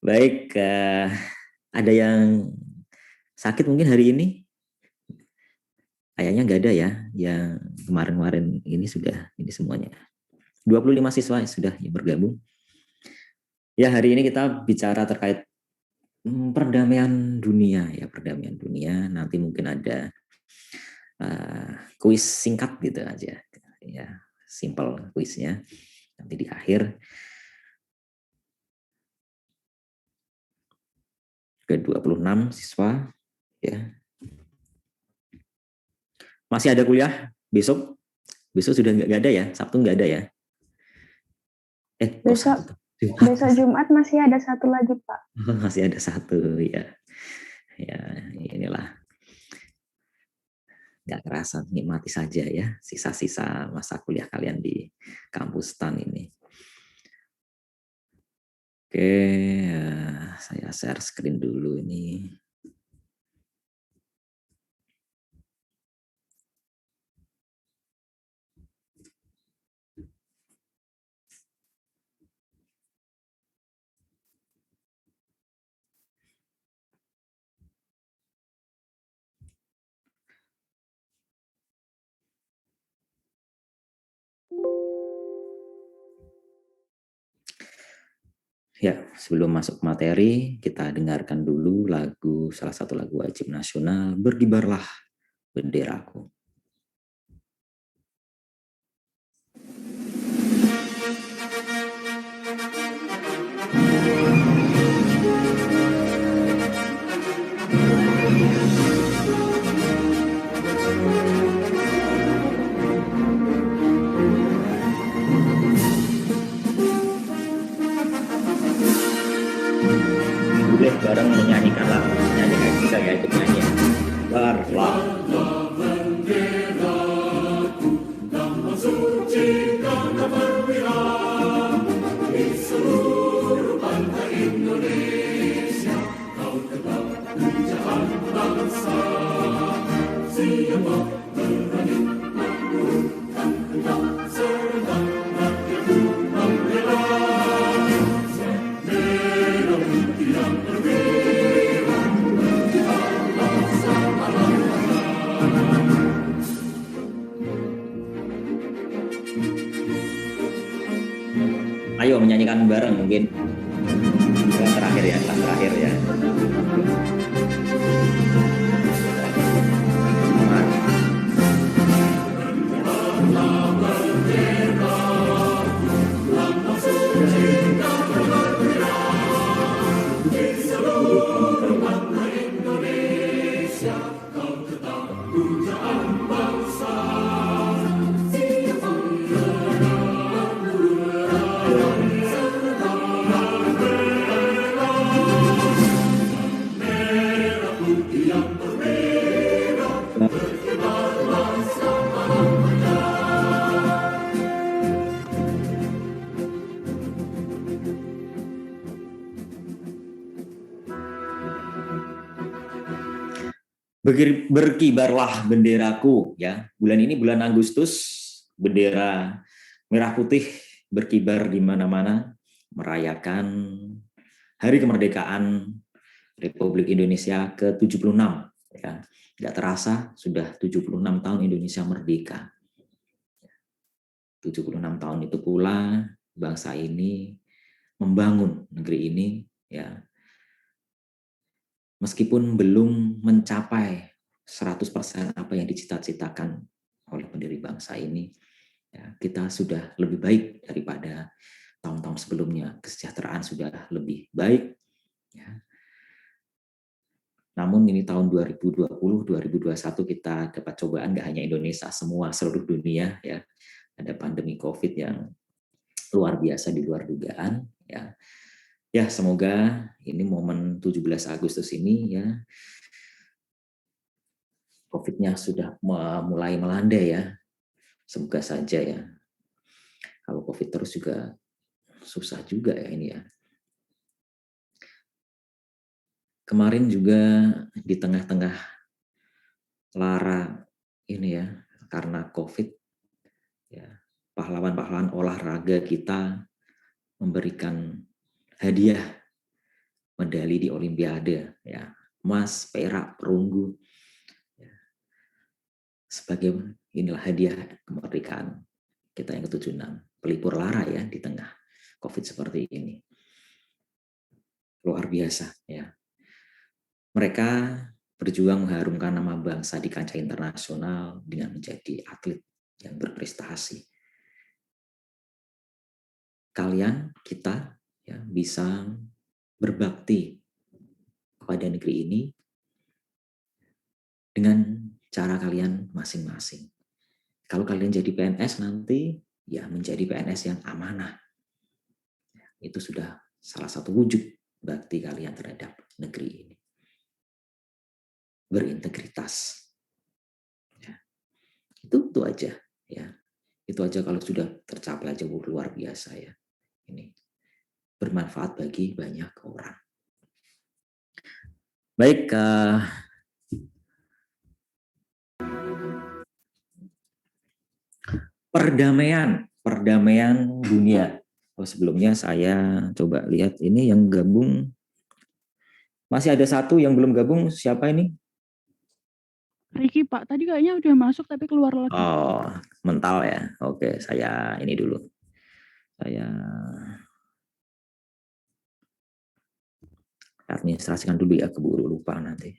Baik, ada yang sakit mungkin hari ini? Kayaknya nggak ada ya, yang kemarin-kemarin ini sudah, ini semuanya. 25 siswa sudah yang bergabung. Ya, hari ini kita bicara terkait perdamaian dunia ya, perdamaian dunia. Nanti mungkin ada kuis singkat gitu aja. Ya, simple kuisnya. Nanti di akhir ke 26 siswa ya. Masih ada kuliah besok? Besok sudah nggak ada ya? Sabtu nggak ada ya? Besok Jumat masih ada satu lagi, Pak. Masih ada satu ya. Ya, inilah. Nggak kerasa, nikmati saja ya sisa-sisa masa kuliah kalian di kampus STAN ini. Oke, saya share screen dulu ini. Ya, sebelum masuk materi, kita dengarkan dulu salah satu lagu wajib nasional, Berkibarlah Benderaku. Boleh bareng menyanyikan lagu, nyanyikan juga ya, ikut nyanyi. Berlah. Ayo menyanyikan bareng mungkin. Kelas terakhir ya, kelas terakhir ya. Berkibarlah benderaku ya. Bulan ini bulan Agustus, bendera merah putih berkibar di mana-mana merayakan Hari Kemerdekaan Republik Indonesia ke-76 ya. Tidak terasa sudah 76 tahun Indonesia merdeka. 76 tahun itu pula bangsa ini membangun negeri ini ya. Meskipun belum mencapai 100% apa yang dicita-citakan oleh pendiri bangsa ini, ya, kita sudah lebih baik daripada tahun-tahun sebelumnya. Kesejahteraan sudah lebih baik. Ya. Namun ini tahun 2020-2021 kita dapat cobaan nggak hanya Indonesia, semua seluruh dunia ya. Ada pandemi COVID yang luar biasa di luar dugaan ya. Ya, semoga ini momen 17 Agustus ini ya COVID-nya sudah mulai melandai ya. Semoga saja ya. Kalau COVID terus juga susah juga ya ini ya. Kemarin juga di tengah-tengah lara ini ya, karena COVID ya, pahlawan-pahlawan olahraga kita memberikan hadiah medali di Olimpiade, ya, emas, perak, perunggu, ya. Sebagai inilah hadiah kemerdekaan kita yang ke-76, pelipur lara ya di tengah COVID seperti ini. Luar biasa ya. Mereka berjuang mengharumkan nama bangsa di kancah internasional dengan menjadi atlet yang berprestasi. Kalian, kita ya, bisa berbakti kepada negeri ini dengan cara kalian masing-masing. Kalau kalian jadi PNS nanti, ya menjadi PNS yang amanah. Itu sudah salah satu wujud bakti kalian terhadap negeri ini. Berintegritas. Ya. Itu aja. Ya. Itu aja kalau sudah tercapai aja luar biasa ya. Ini bermanfaat bagi banyak orang. Baik, perdamaian dunia. Sebelumnya saya coba lihat ini yang gabung. Masih ada satu yang belum gabung, siapa ini? Ricky, Pak. Tadi kayaknya udah masuk tapi keluar lagi. Oh, mental ya. Oke, saya ini dulu. Saya administrasikan dulu ya, keburu lupa nanti.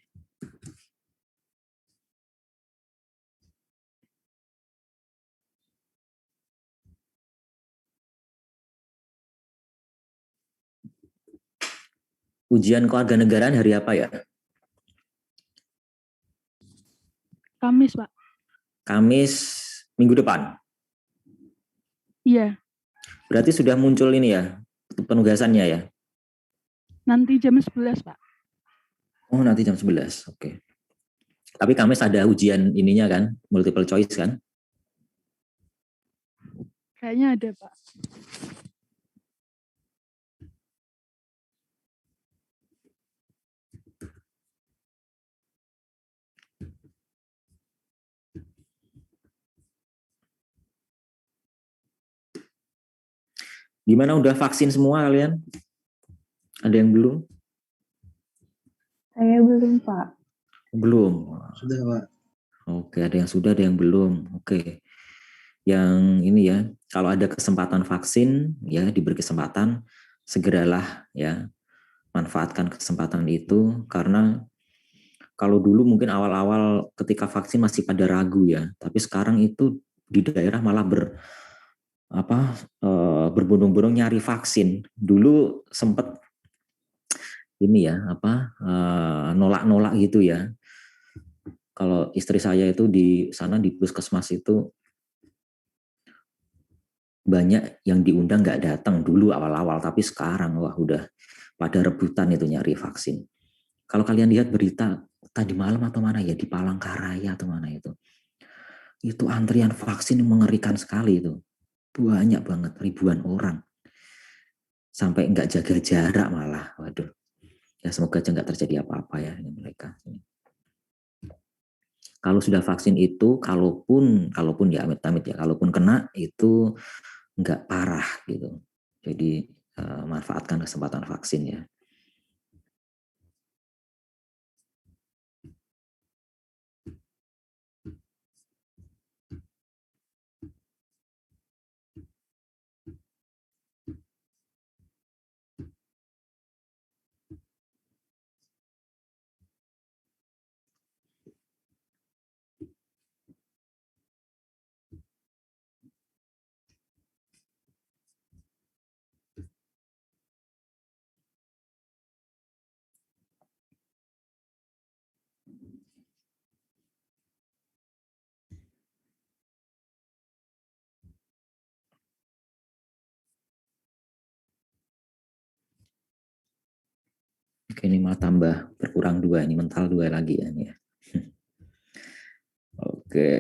Ujian kewarganegaraan hari apa ya? Kamis, Pak. Kamis minggu depan. Iya. Berarti sudah muncul ini ya, penugasannya ya? Nanti jam 11, Pak. Oh, nanti jam 11. Oke. Tapi Kamis ada ujian ininya kan, multiple choice kan? Kayaknya ada, Pak. Gimana, udah vaksin semua kalian? Ada yang belum? Saya belum, Pak. Belum. Sudah, Pak. Oke, ada yang sudah, ada yang belum. Oke. Yang ini ya, kalau ada kesempatan vaksin, ya diberi kesempatan, segeralah ya, manfaatkan kesempatan itu, karena kalau dulu mungkin awal-awal ketika vaksin masih pada ragu ya, tapi sekarang itu di daerah malah berbondong-bondong nyari vaksin. Dulu sempat ini ya, nolak-nolak gitu ya. Kalau istri saya itu di sana di puskesmas itu banyak yang diundang nggak datang dulu awal-awal, tapi sekarang wah udah pada rebutan itu nyari vaksin. Kalau kalian lihat berita tadi malam atau mana ya, di Palangkaraya atau mana itu antrian vaksin mengerikan sekali itu, banyak banget, ribuan orang, sampai nggak jaga jarak malah. Waduh, ya semoga aja nggak terjadi apa-apa ya dengan mereka. Kalau sudah vaksin itu, kalaupun ya amit-amit ya, kalaupun kena itu nggak parah gitu. Jadi manfaatkan kesempatan vaksin ya. Oke, ini malah tambah berkurang 2, ini mental 2 lagi ya. Ini ya. Oke.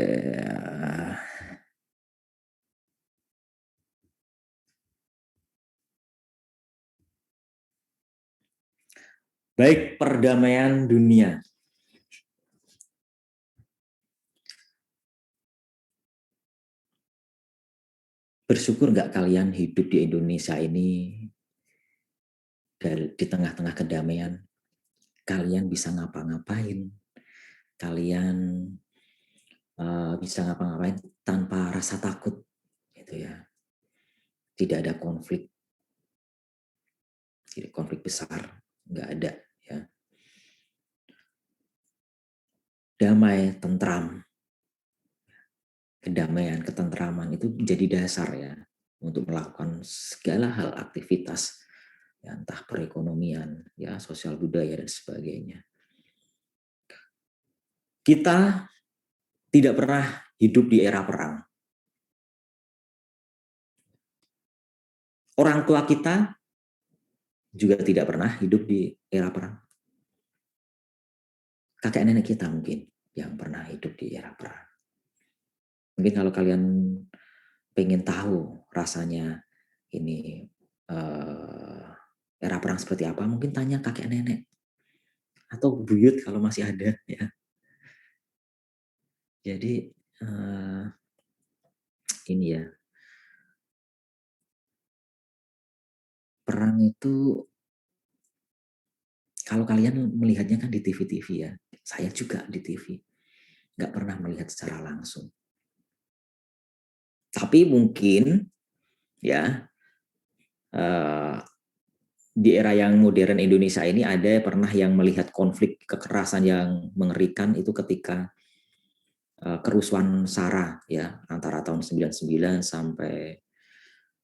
Baik, perdamaian dunia. Bersyukur nggak kalian hidup di Indonesia ini di tengah-tengah kedamaian, kalian bisa ngapa-ngapain, kalian bisa ngapa-ngapain tanpa rasa takut, gitu ya. Tidak ada konflik besar, nggak ada, ya. Damai, tentram, kedamaian, ketentraman itu menjadi dasar ya untuk melakukan segala hal aktivitas, ya, entah perekonomian, ya, sosial budaya dan sebagainya. Kita tidak pernah hidup di era perang. Orang tua kita juga tidak pernah hidup di era perang. Kakek nenek kita mungkin yang pernah hidup di era perang. Mungkin kalau kalian pengen tahu rasanya ini era perang seperti apa, mungkin tanya kakek nenek atau buyut kalau masih ada, ya. Jadi ini ya, perang itu kalau kalian melihatnya kan di TV-TV ya, saya juga di TV, nggak pernah melihat secara langsung. Tapi mungkin ya di era yang modern Indonesia ini ada pernah yang melihat konflik kekerasan yang mengerikan itu ketika kerusuhan SARA ya, antara tahun 99 sampai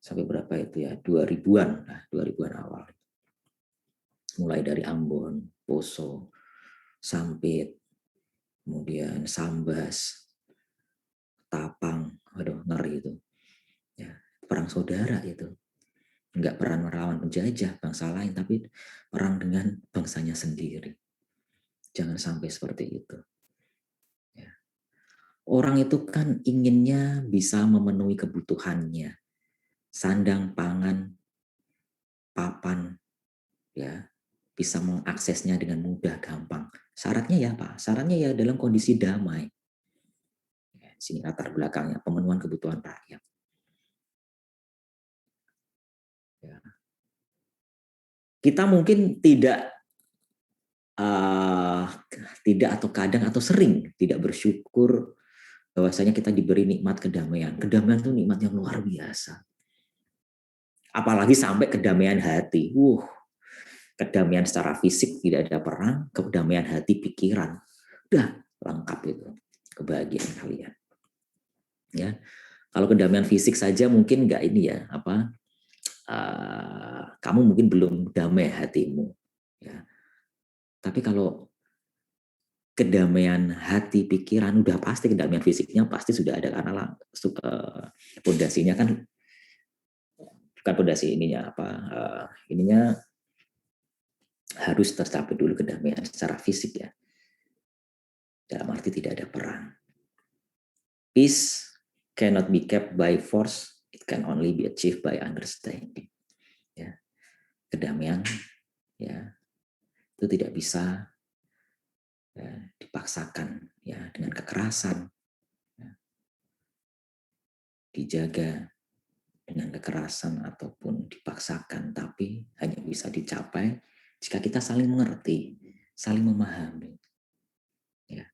berapa itu ya, 2000-an, nah 2000-an awal. Mulai dari Ambon, Poso, Sampit, kemudian Sambas, Tapang, aduh ngeri itu. Ya, perang saudara itu. Enggak perang melawan penjajah bangsa lain, tapi perang dengan bangsanya sendiri. Jangan sampai seperti itu. Ya. Orang itu kan inginnya bisa memenuhi kebutuhannya. Sandang, pangan, papan, ya, bisa mengaksesnya dengan mudah, gampang. Syaratnya ya apa? Syaratnya ya dalam kondisi damai. Ya, sini latar belakangnya, pemenuhan kebutuhan rakyat. Ya. Kita mungkin tidak atau kadang atau sering tidak bersyukur bahwasanya kita diberi nikmat kedamaian. Kedamaian itu nikmat yang luar biasa. Apalagi sampai kedamaian hati. Kedamaian secara fisik tidak ada perang, kedamaian hati, pikiran. Udah lengkap itu kebahagiaan kalian. Ya. Kalau kedamaian fisik saja mungkin nggak ini ya, kamu mungkin belum damai hatimu. Ya. Tapi kalau kedamaian hati, pikiran, udah pasti kedamaian fisiknya pasti sudah ada, karena pondasinya kan bukan pondasi ininya ininya harus tercapai dulu kedamaian secara fisik ya. Dalam arti tidak ada perang. Peace cannot be kept by force, it can only be achieved by understanding. Ya. Kedamaian ya itu tidak bisa ya, dipaksakan ya dengan kekerasan. Ya. Dijaga dengan kekerasan ataupun dipaksakan, tapi hanya bisa dicapai jika kita saling mengerti, saling memahami. Ya.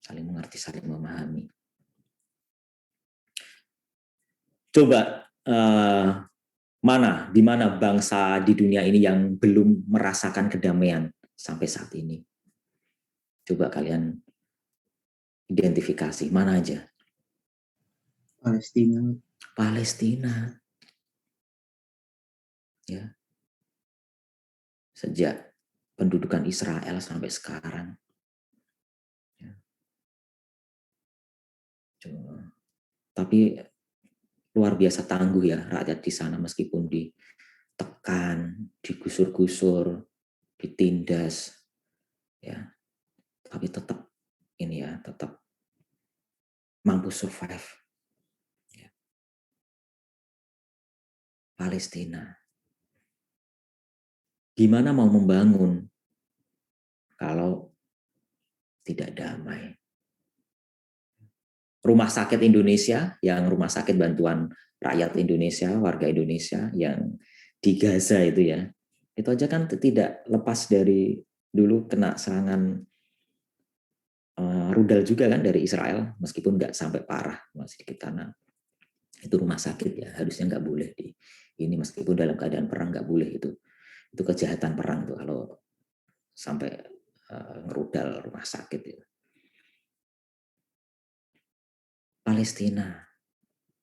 Saling mengerti, saling memahami. Coba di mana bangsa di dunia ini yang belum merasakan kedamaian sampai saat ini? Coba kalian identifikasi, mana aja? Palestina. Ya. Sejak pendudukan Israel sampai sekarang. Ya. Tapi luar biasa tangguh ya rakyat di sana, meskipun ditekan, digusur-gusur, ditindas, ya, tapi tetap ini ya, tetap mampu survive. Ya. Palestina, gimana mau membangun kalau tidak damai? Rumah sakit Indonesia, yang rumah sakit bantuan rakyat Indonesia, warga Indonesia yang di Gaza itu ya. Itu aja kan tidak lepas dari dulu kena serangan rudal juga kan dari Israel, meskipun nggak sampai parah, masih sedikit, karena itu rumah sakit ya, harusnya nggak boleh di ini, meskipun dalam keadaan perang nggak boleh, itu kejahatan perang tuh kalau sampai ngerudal rumah sakit itu. Palestina,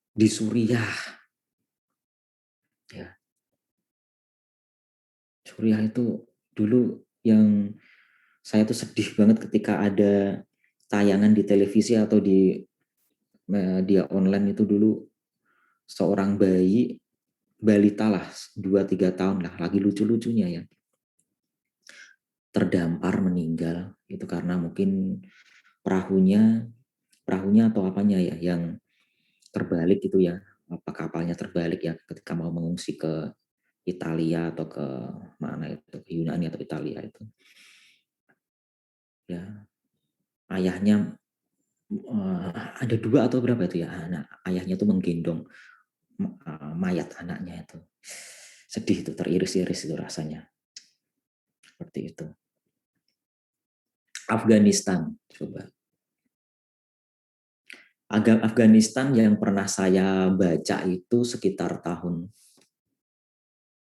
di Suriah ya, Suriah itu dulu yang saya tuh sedih banget ketika ada tayangan di televisi atau di media online itu dulu, seorang bayi balita lah 2-3 tahun lah, lagi lucu-lucunya ya, terdampar meninggal itu karena mungkin perahunya atau apanya ya yang terbalik gitu ya, apa kapalnya terbalik ya ketika mau mengungsi ke Italia atau ke mana itu, ke Yunani atau Italia itu ya, ayahnya ada 2 atau berapa itu ya, ayahnya tuh menggendong mayat anaknya itu, sedih itu, teriris-iris itu rasanya, seperti itu. Afghanistan, coba Afghanistan yang pernah saya baca itu sekitar tahun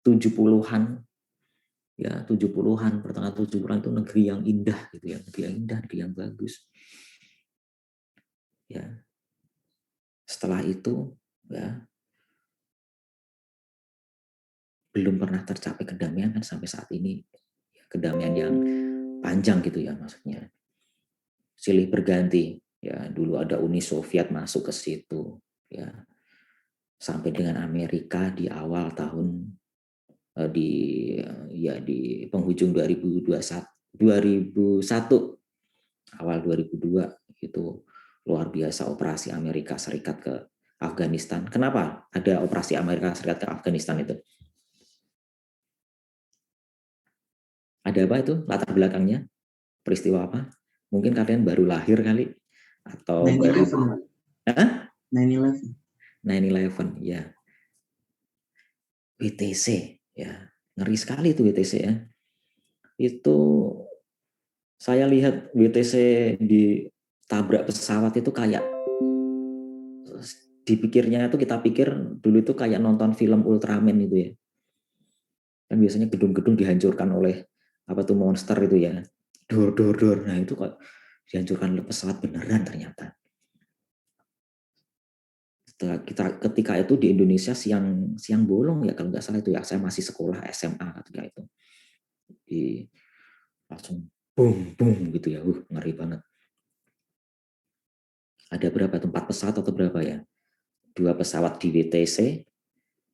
70-an ya, 70-an, pertengahan 70-an, itu negeri yang indah gitu ya, negeri yang indah, negeri yang bagus ya. Setelah itu ya belum pernah tercapai kedamaian kan sampai saat ini, kedamaian yang panjang gitu ya, maksudnya silih berganti ya, dulu ada Uni Soviet masuk ke situ ya, sampai dengan Amerika di awal tahun di penghujung 2001 awal 2002 itu luar biasa operasi Amerika Serikat ke Afghanistan. Kenapa ada operasi Amerika Serikat ke Afghanistan itu? Ada apa itu latar belakangnya? Peristiwa apa? Mungkin kalian baru lahir kali atau 9/11. baru 9/11. 9/11 ya. WTC ya, ngeri sekali itu WTC ya. Itu saya lihat WTC ditabrak pesawat itu kayak, dipikirnya itu, kita pikir dulu itu kayak nonton film Ultraman itu ya. Kan biasanya gedung-gedung dihancurkan oleh apa tuh monster itu ya. Dor. Nah, itu kok dihancurkan oleh pesawat beneran ternyata. Ketika itu di Indonesia siang bolong ya kalau nggak salah itu ya, saya masih sekolah SMA ketika itu. Langsung boom gitu ya. Ngeri banget. Ada berapa tuh? 4 pesawat atau berapa ya? 2 pesawat di WTC,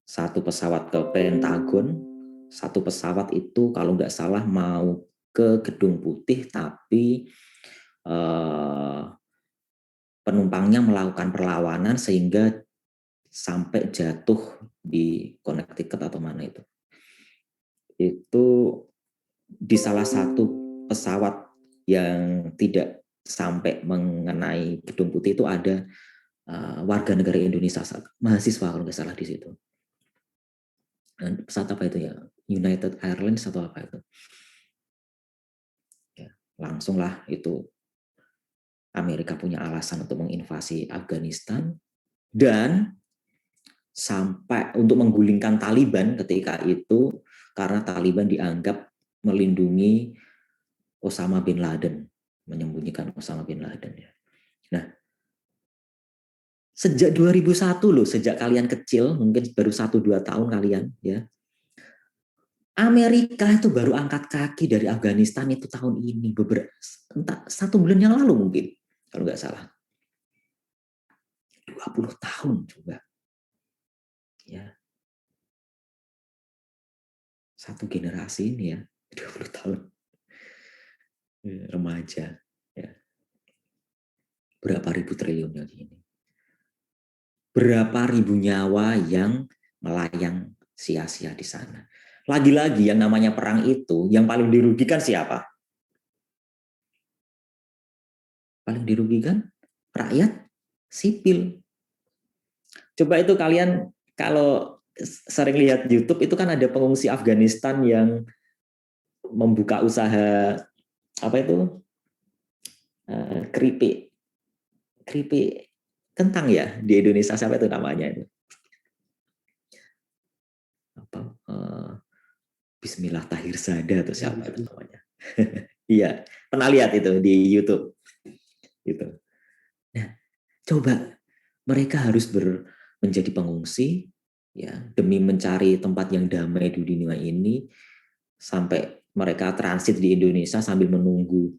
1 pesawat ke Pentagon, 1 pesawat itu kalau nggak salah mau ke Gedung Putih, tapi penumpangnya melakukan perlawanan sehingga sampai jatuh di Connecticut atau mana itu. Itu di salah satu pesawat yang tidak sampai mengenai Gedung Putih itu ada warga negara Indonesia, mahasiswa kalau nggak salah di situ. Dan pesawat apa itu ya? United Airlines atau apa itu? Ya, langsunglah itu Amerika punya alasan untuk menginvasi Afghanistan dan sampai untuk menggulingkan Taliban ketika itu, karena Taliban dianggap melindungi Osama bin Laden, menyembunyikan Osama bin Laden ya. Nah, sejak 2001 loh, sejak kalian kecil, mungkin baru 1-2 tahun kalian ya, Amerika itu baru angkat kaki dari Afghanistan itu tahun ini, entah 1 bulan yang lalu mungkin, kalau nggak salah. 20 tahun coba. Ya. Satu generasi ini ya, 20 tahun. Remaja. Ya. Berapa ribu triliun ya ini. Berapa ribu nyawa yang melayang sia-sia di sana. Lagi-lagi yang namanya perang itu, yang paling dirugikan siapa? Paling dirugikan rakyat sipil. Coba itu kalian kalau sering lihat YouTube itu kan ada pengungsi Afghanistan yang membuka usaha apa itu keripik kentang ya di Indonesia, siapa itu namanya itu apa Bismillah Tahir Sada atau siapa itu namanya. Iya, pernah lihat itu di YouTube gitu. Nah, coba mereka harus menjadi pengungsi ya demi mencari tempat yang damai di dunia ini, sampai mereka transit di Indonesia sambil menunggu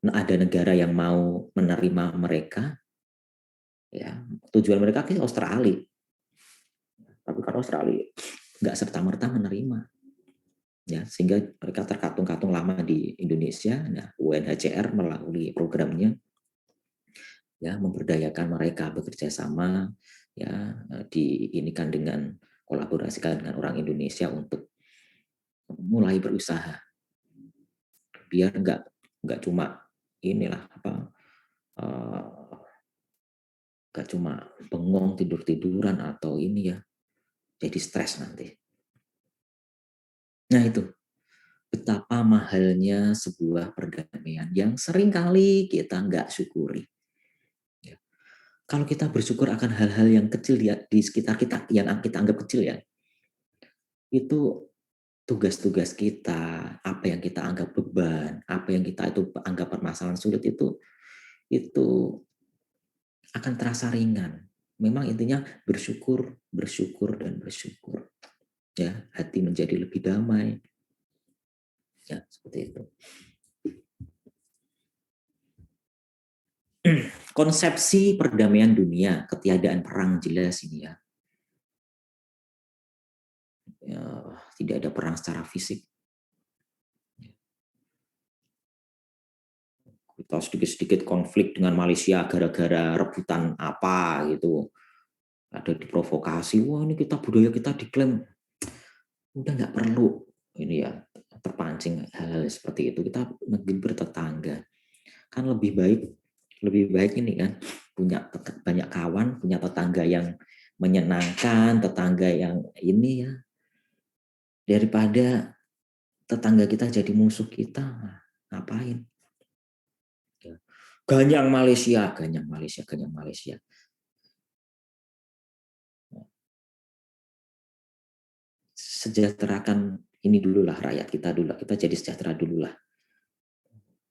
ada negara yang mau menerima mereka. Ya, tujuan mereka ke Australia. Tapi kan Australia nggak serta-merta menerima. Ya, sehingga mereka terkatung-katung lama di Indonesia. Nah, UNHCR melalui programnya ya memberdayakan mereka bekerja sama ya diinikan dengan kolaborasikan dengan orang Indonesia untuk mulai berusaha biar nggak cuma inilah apa nggak cuma bengong tidur-tiduran atau ini ya jadi stres nanti. Nah itu betapa mahalnya sebuah perdamaian yang seringkali kita nggak syukuri. Ya. Kalau kita bersyukur akan hal-hal yang kecil di sekitar kita yang kita anggap kecil ya, itu tugas-tugas kita, apa yang kita anggap beban, apa yang kita itu anggap permasalahan sulit itu akan terasa ringan. Memang intinya bersyukur, bersyukur dan bersyukur. Ya, hati menjadi lebih damai. Ya, seperti itu. Konsepsi perdamaian dunia, ketiadaan perang jelas ini ya. Ya, tidak ada perang secara fisik. Kita sedikit-sedikit konflik dengan Malaysia gara-gara rebutan apa gitu. Ada diprovokasi, wah ini budaya kita diklaim. Udah nggak perlu ini ya terpancing hal-hal seperti itu. Kita negeri bertetangga. Kan lebih baik ini kan punya banyak kawan, punya tetangga yang menyenangkan, tetangga yang ini ya, daripada tetangga kita jadi musuh kita. Ngapain? Ganyang Malaysia. Sejahterakan ini dulu lah rakyat kita dulu, kita jadi sejahtera dulu lah.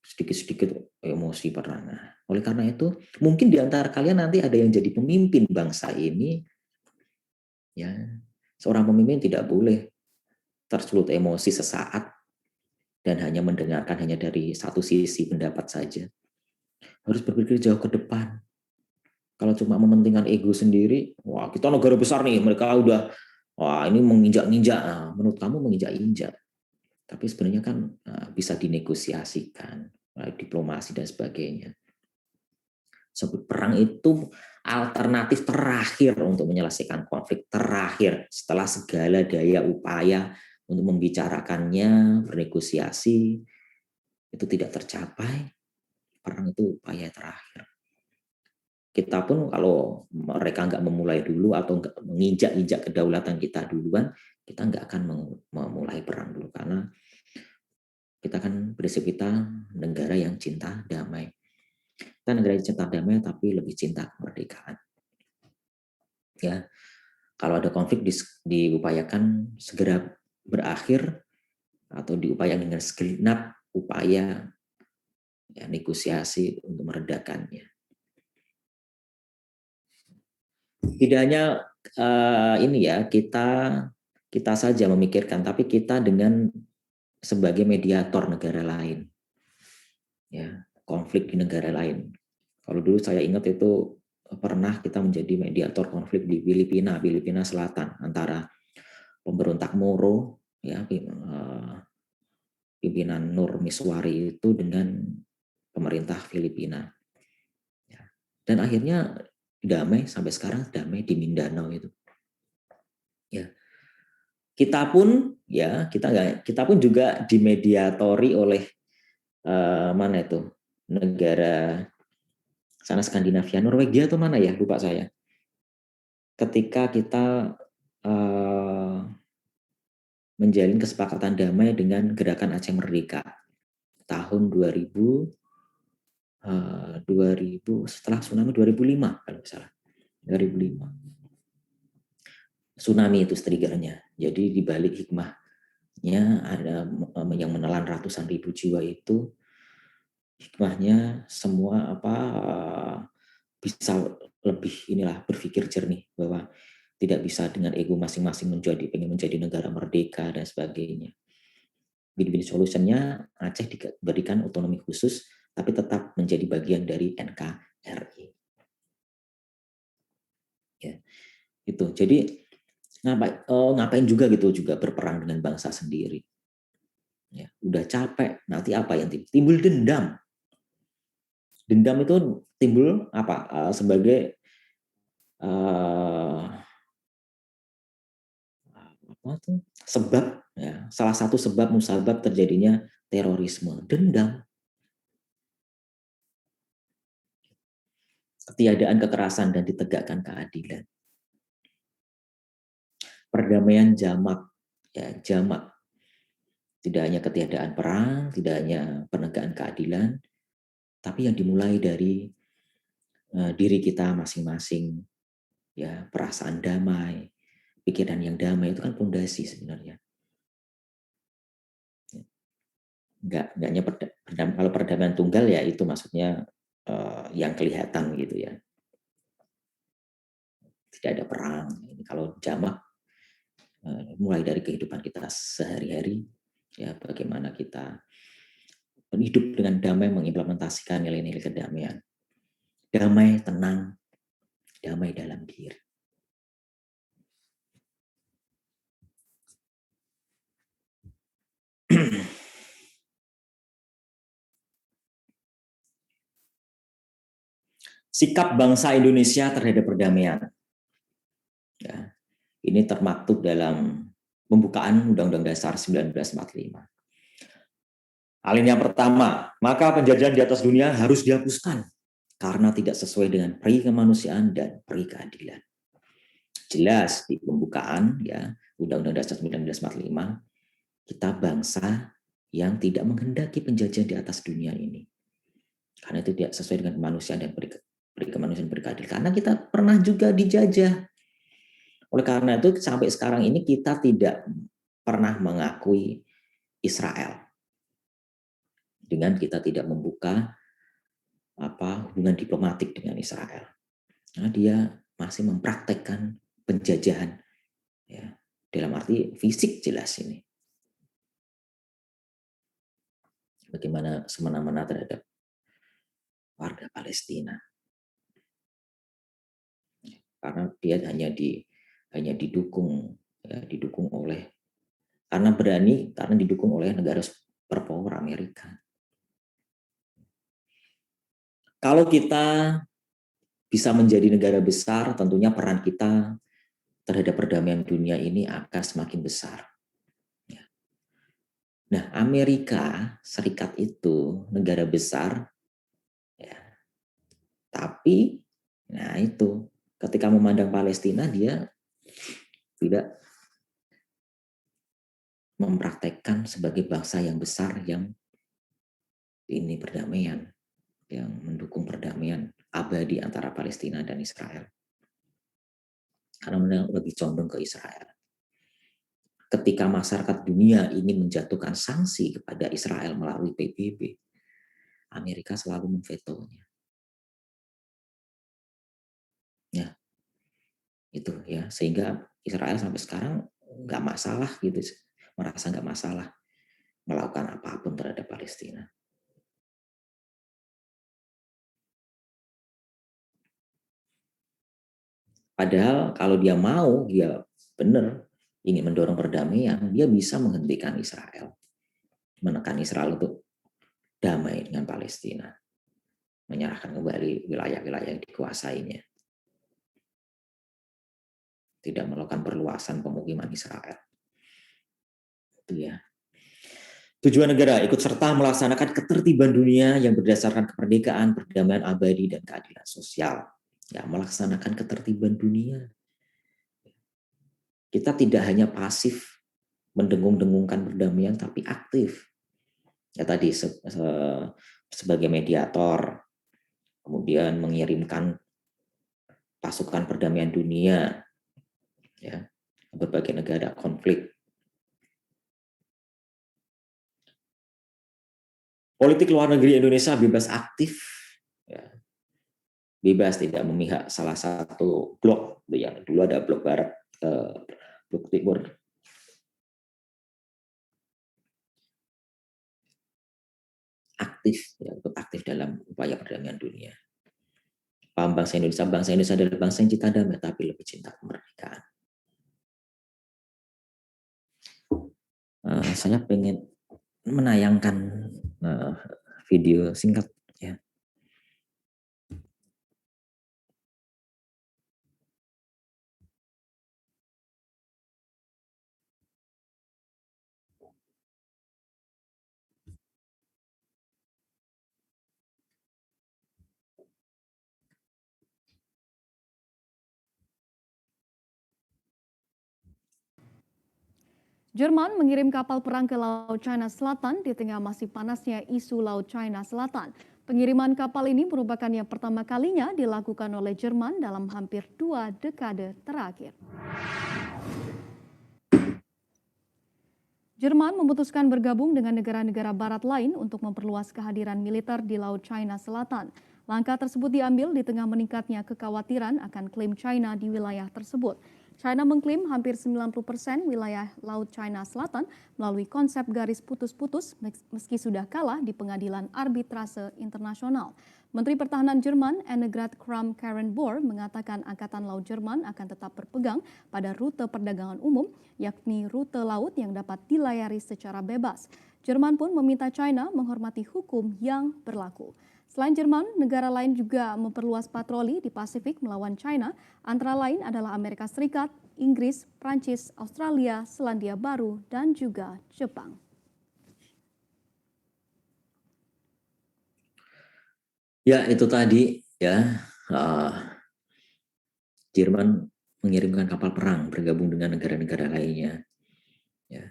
Sedikit-sedikit emosi pernah. Oleh karena itu, mungkin di antara kalian nanti ada yang jadi pemimpin bangsa ini. Ya, seorang pemimpin tidak boleh tersulut emosi sesaat dan hanya mendengarkan hanya dari satu sisi pendapat saja. Harus berpikir jauh ke depan. Kalau cuma mementingkan ego sendiri, wah kita negara besar nih, mereka udah, wah ini menginjak-injak. Nah, menurut kamu menginjak-injak. Tapi sebenarnya kan bisa dinegosiasikan, diplomasi dan sebagainya. Sebut perang itu alternatif terakhir untuk menyelesaikan konflik terakhir setelah segala daya upaya untuk membicarakannya, bernegosiasi itu tidak tercapai. Perang itu upaya terakhir. Kita pun kalau mereka nggak memulai dulu atau nggak menginjak-injak kedaulatan kita duluan, kita nggak akan memulai perang dulu karena kita kan prinsip kita negara yang cinta damai. Kita negara yang cinta damai tapi lebih cinta kemerdekaan. Ya, kalau ada konflik diupayakan segera berakhir atau diupayakan dengan segenap upaya ya, negosiasi untuk meredakannya. Tidak hanya ini ya kita saja memikirkan, tapi kita dengan sebagai mediator negara lain, ya konflik di negara lain. Kalau dulu saya ingat itu pernah kita menjadi mediator konflik di Filipina Selatan antara pemberontak Moro, ya pimpinan Nur Miswari itu dengan pemerintah Filipina. Dan akhirnya damai sampai sekarang damai di Mindanao itu. Ya. Kita pun juga dimediatori oleh mana itu negara sana Skandinavia, Norwegia atau mana ya lupa saya. Ketika kita menjalin kesepakatan damai dengan Gerakan Aceh Merdeka tahun 2000 setelah tsunami 2005 kalau nggak salah, 2005. Tsunami itu triggernya. Jadi di balik hikmahnya ada yang menelan ratusan ribu jiwa itu, hikmahnya semua bisa lebih berpikir jernih bahwa tidak bisa dengan ego masing-masing pengen menjadi negara merdeka dan sebagainya. Win-win solutionnya Aceh diberikan otonomi khusus tapi tetap menjadi bagian dari NKRI. Ya, itu. Jadi ngapain juga berperang dengan bangsa sendiri. Ya, udah capek, nanti apa yang timbul? Dendam. Dendam itu timbul sebagai sebab, ya, salah satu sebab musabab terjadinya terorisme, dendam. Ketiadaan kekerasan dan ditegakkan keadilan. Perdamaian jamak, ya, jamak. Tidak hanya ketiadaan perang, tidak hanya penegakan keadilan, tapi yang dimulai dari diri kita masing-masing, ya, perasaan damai, pikiran yang damai itu kan fondasi sebenarnya. Nggak hanya kalau perdamaian tunggal ya itu maksudnya yang kelihatan gitu ya. Tidak ada perang. Kalau jamak mulai dari kehidupan kita sehari-hari, ya, bagaimana kita hidup dengan damai, mengimplementasikan nilai-nilai kedamaian. Damai, tenang, damai dalam diri. Sikap bangsa Indonesia terhadap perdamaian. Ya, ini termaktub dalam pembukaan Undang-Undang Dasar 1945. Alinea pertama, maka penjajahan di atas dunia harus dihapuskan karena tidak sesuai dengan peri kemanusiaan dan peri keadilan. Jelas di pembukaan, ya, Undang-Undang Dasar 1945, kita bangsa yang tidak menghendaki penjajahan di atas dunia ini. Karena itu tidak sesuai dengan kemanusiaan dan peri kemanusiaan berkeadilan. Karena kita pernah juga dijajah. Oleh karena itu sampai sekarang ini kita tidak pernah mengakui Israel. Dengan kita tidak membuka hubungan diplomatik dengan Israel. Nah, dia masih mempraktekkan penjajahan, ya, dalam arti fisik jelas ini. Bagaimana semena-mena terhadap warga Palestina. Karena dia hanya didukung, ya, karena didukung oleh negara superpower Amerika. Kalau kita bisa menjadi negara besar, tentunya peran kita terhadap perdamaian dunia ini akan semakin besar. Ya. Nah, Amerika Serikat itu negara besar, ya, tapi, nah itu, ketika memandang Palestina dia tidak mempraktekkan sebagai bangsa yang besar yang ini perdamaian, yang mendukung perdamaian abadi antara Palestina dan Israel. Karena lebih condong ke Israel. Ketika masyarakat dunia ingin menjatuhkan sanksi kepada Israel melalui PBB, Amerika selalu memvetonya. Ya, itu ya, sehingga Israel sampai sekarang nggak masalah gitu, merasa nggak masalah melakukan apapun terhadap Palestina. Padahal kalau dia mau, dia benar ingin mendorong perdamaian, dia bisa menghentikan Israel, menekan Israel untuk damai dengan Palestina, menyerahkan kembali wilayah-wilayah yang dikuasainya, tidak melakukan perluasan pemukiman Israel. Itu ya. Tujuan negara ikut serta melaksanakan ketertiban dunia yang berdasarkan kemerdekaan, perdamaian abadi, dan keadilan sosial. Ya, melaksanakan ketertiban dunia. kita tidak hanya pasif mendengung-dengungkan perdamaian, tapi aktif. Ya tadi sebagai mediator, kemudian mengirimkan pasukan perdamaian dunia, ya, berbagai negara konflik. Politik luar negeri Indonesia bebas aktif, ya, bebas tidak memihak salah satu blok. Yang dulu ada blok barat, blok timur. Aktif, ya, ikut aktif dalam upaya perdamaian dunia. Paham bangsa Indonesia adalah bangsa yang cinta damai, tapi lebih cinta kemerdekaan. Saya pengen menayangkan video singkat, ya. Jerman mengirim kapal perang ke Laut China Selatan di tengah masih panasnya isu Laut China Selatan. Pengiriman kapal ini merupakan yang pertama kalinya dilakukan oleh Jerman dalam hampir 2 dekade terakhir. Jerman memutuskan bergabung dengan negara-negara barat lain untuk memperluas kehadiran militer di Laut China Selatan. Langkah tersebut diambil di tengah meningkatnya kekhawatiran akan klaim China di wilayah tersebut. China mengklaim hampir 90% wilayah Laut China Selatan melalui konsep garis putus-putus meski sudah kalah di pengadilan arbitrase internasional. Menteri Pertahanan Jerman Annegret Kramp-Karrenbauer mengatakan Angkatan Laut Jerman akan tetap berpegang pada rute perdagangan umum, yakni rute laut yang dapat dilayari secara bebas. Jerman pun meminta China menghormati hukum yang berlaku. Selain Jerman, negara lain juga memperluas patroli di Pasifik melawan China, antara lain adalah Amerika Serikat, Inggris, Prancis, Australia, Selandia Baru, dan juga Jepang. Ya, itu tadi, ya, Jerman mengirimkan kapal perang bergabung dengan negara-negara lainnya. Ya.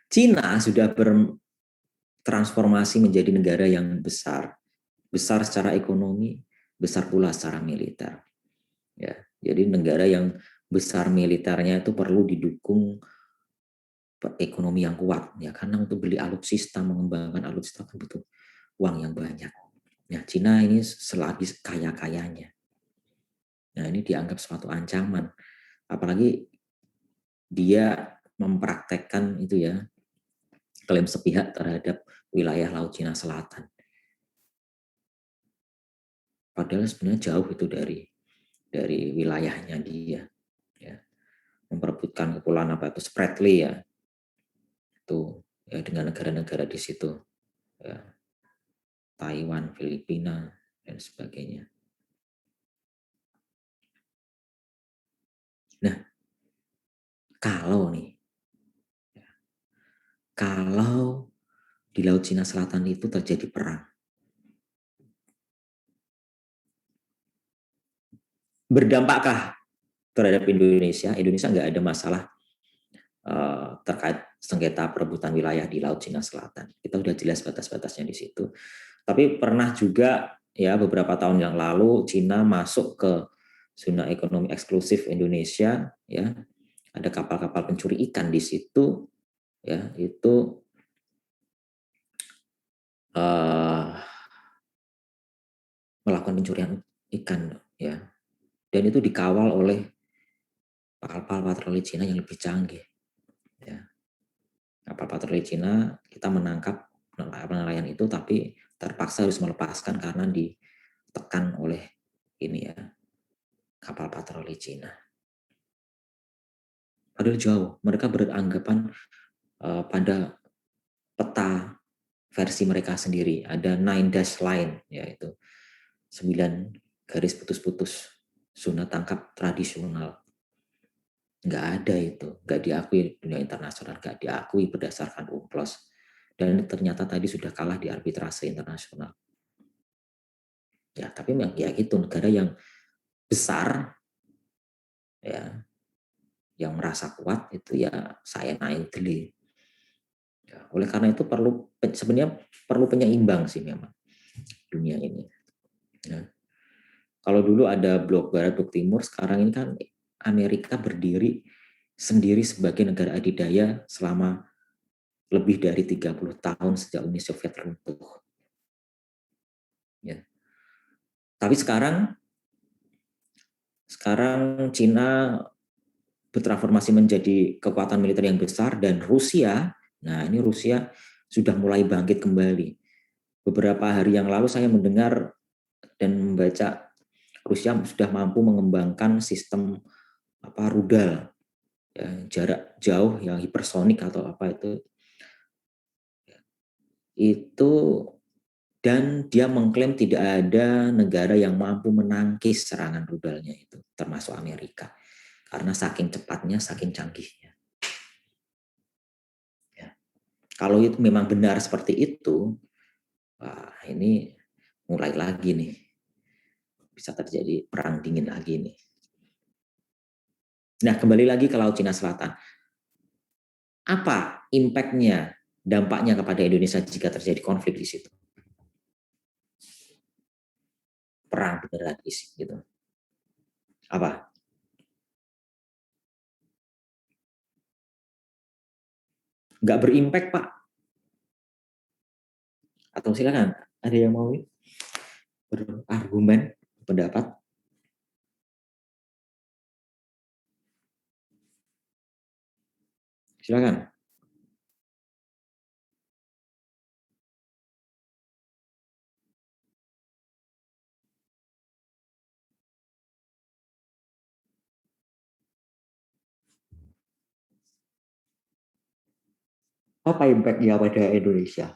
Cina sudah bertransformasi menjadi negara yang besar secara ekonomi, besar pula secara militer. Ya, jadi negara yang besar militernya itu perlu didukung ekonomi yang kuat, ya, karena untuk beli alutsista, mengembangkan alutsista kan butuh uang yang banyak. Ya, Cina ini selagi kaya-kayanya. Nah, ini dianggap suatu ancaman, apalagi dia mempraktekkan itu, ya, klaim sepihak terhadap wilayah Laut Cina Selatan. Padahal sebenarnya jauh itu dari wilayahnya dia, ya. Memperebutkan kepulauan apa itu Spratly, ya, itu, ya, dengan negara-negara di situ, ya, Taiwan, Filipina, dan sebagainya. Nah, kalau di Laut Cina Selatan itu terjadi perang, berdampakkah terhadap Indonesia? Indonesia nggak ada masalah terkait sengketa perebutan wilayah di Laut Cina Selatan. Kita udah jelas batas-batasnya di situ. Tapi pernah juga, ya, beberapa tahun yang lalu Cina masuk ke zona ekonomi eksklusif Indonesia, ya. Ada kapal-kapal pencuri ikan di situ, ya, itu melakukan pencurian ikan, ya. Dan itu dikawal oleh kapal patroli Cina yang lebih canggih, ya. Kapal patroli Cina, kita menangkap nelayan itu, tapi terpaksa harus melepaskan karena ditekan oleh ini, ya, kapal patroli Cina. Padahal jauh, mereka beranggapan pada peta versi mereka sendiri ada 9 dash line, yaitu 9 garis putus-putus zona tangkap tradisional. Nggak ada itu, nggak diakui dunia internasional, nggak diakui berdasarkan UNCLOS, dan ternyata tadi sudah kalah di arbitrase internasional. Ya, tapi ya gitu, negara yang besar, ya, yang merasa kuat itu ya saya naikkan. Ya, oleh karena itu sebenarnya perlu penyeimbang sih memang dunia ini. Ya. Kalau dulu ada blok barat, blok timur, sekarang ini kan Amerika berdiri sendiri sebagai negara adidaya selama lebih dari 30 tahun sejak Uni Soviet runtuh. Ya. Tapi sekarang Cina bertransformasi menjadi kekuatan militer yang besar, dan Rusia sudah mulai bangkit kembali. Beberapa hari yang lalu saya mendengar dan membaca Rusia sudah mampu mengembangkan sistem rudal ya, jarak jauh yang hipersonik atau apa itu, dan dia mengklaim tidak ada negara yang mampu menangkis serangan rudalnya itu, termasuk Amerika, karena saking cepatnya, saking canggihnya. Ya. Kalau itu memang benar seperti itu, wah ini mulai lagi nih, bisa terjadi perang dingin lagi nih. Nah, kembali lagi ke Laut Cina Selatan. Apa impact-nya, dampaknya kepada Indonesia jika terjadi konflik di situ? Perang beneran isi gitu. Apa? Nggak berimpact, Pak? Atau silakan, ada yang mau berargumen, pendapat? Silakan. Apa impact-nya pada Indonesia?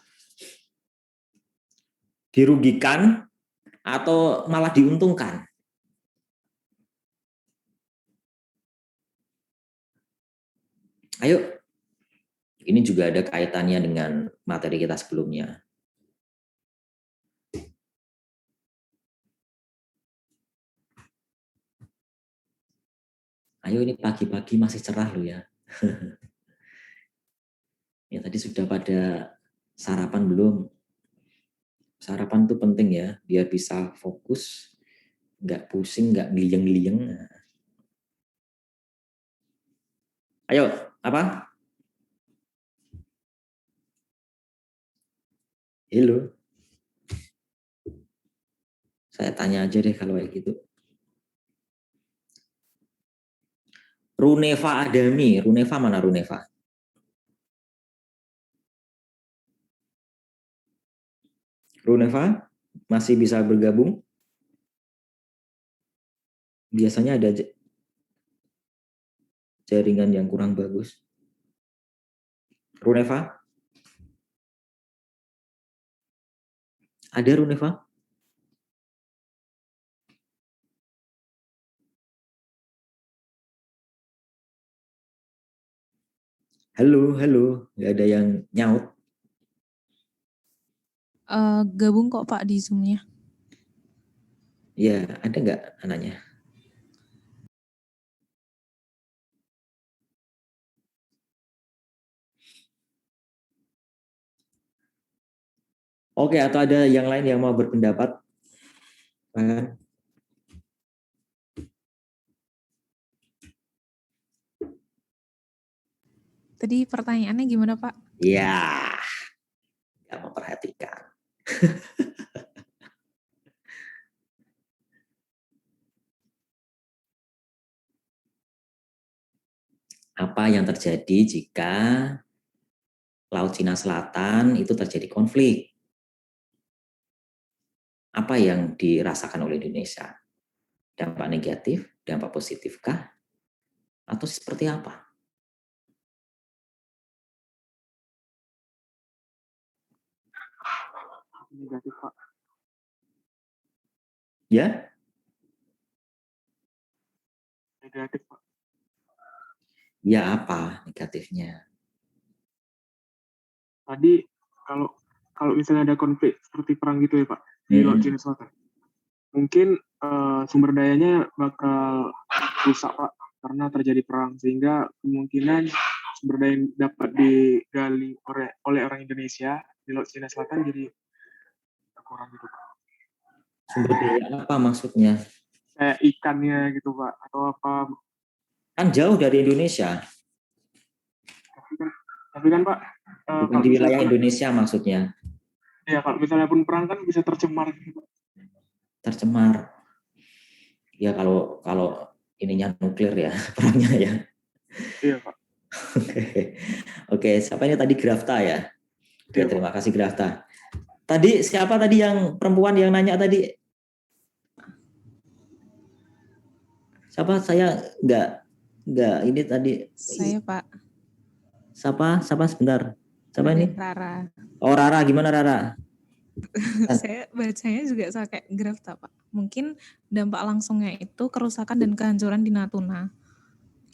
Dirugikan atau malah diuntungkan? Ayo, ini juga ada kaitannya dengan materi kita sebelumnya. Ayo, ini pagi-pagi masih cerah loh ya. Ya tadi sudah pada sarapan belum? Sarapan itu penting ya, biar bisa fokus, nggak pusing, nggak geliyeng-geliyeng. Ayo, apa? Halo. Saya tanya aja deh kalau kayak gitu. Runeva Adami, Runeva mana Runeva? Runeva masih bisa bergabung? Biasanya ada jaringan yang kurang bagus. Runeva? Ada Runeva? Halo, nggak ada yang nyaut. Gabung kok Pak di Zoom-nya. Ya, ada nggak anaknya? Oke, atau ada yang lain yang mau berpendapat? Tadi pertanyaannya gimana Pak? Ya, nggak memperhatikan. Apa yang terjadi jika Laut Cina Selatan itu terjadi konflik? Apa yang dirasakan oleh Indonesia? Dampak negatif, dampak positifkah? Atau seperti apa? Negatif, Pak. Ya? Negatif, Pak. Ya, apa negatifnya? Tadi kalau misalnya ada konflik seperti perang gitu ya Pak di Laut Cina Selatan, mungkin sumber dayanya bakal rusak Pak. karena terjadi perang, sehingga kemungkinan sumber daya yang dapat digali oleh orang Indonesia di Laut Cina Selatan jadi kurang gitu Pak. Sumber daya apa maksudnya? Kayak ikannya gitu Pak, atau apa. Kan jauh dari Indonesia, Tapi kan Pak, bukan di wilayah Indonesia maksudnya. ya kalau misalnya pun perang kan bisa tercemar gitu Pak. Tercemar. Ya kalau ininya nuklir ya, perangnya ya. Iya Pak. Oke, siapa ini tadi Grafta ya? Oke, Iya, Pak. terima kasih Grafta. Tadi siapa tadi yang perempuan yang nanya tadi? Siapa? Saya nggak ini tadi. Saya Pak. Siapa sebentar? Siapa ini? Rara. Oh, Rara, gimana Rara? Saya bacanya juga kayak Grafta Pak. Mungkin dampak langsungnya itu kerusakan dan kehancuran di Natuna.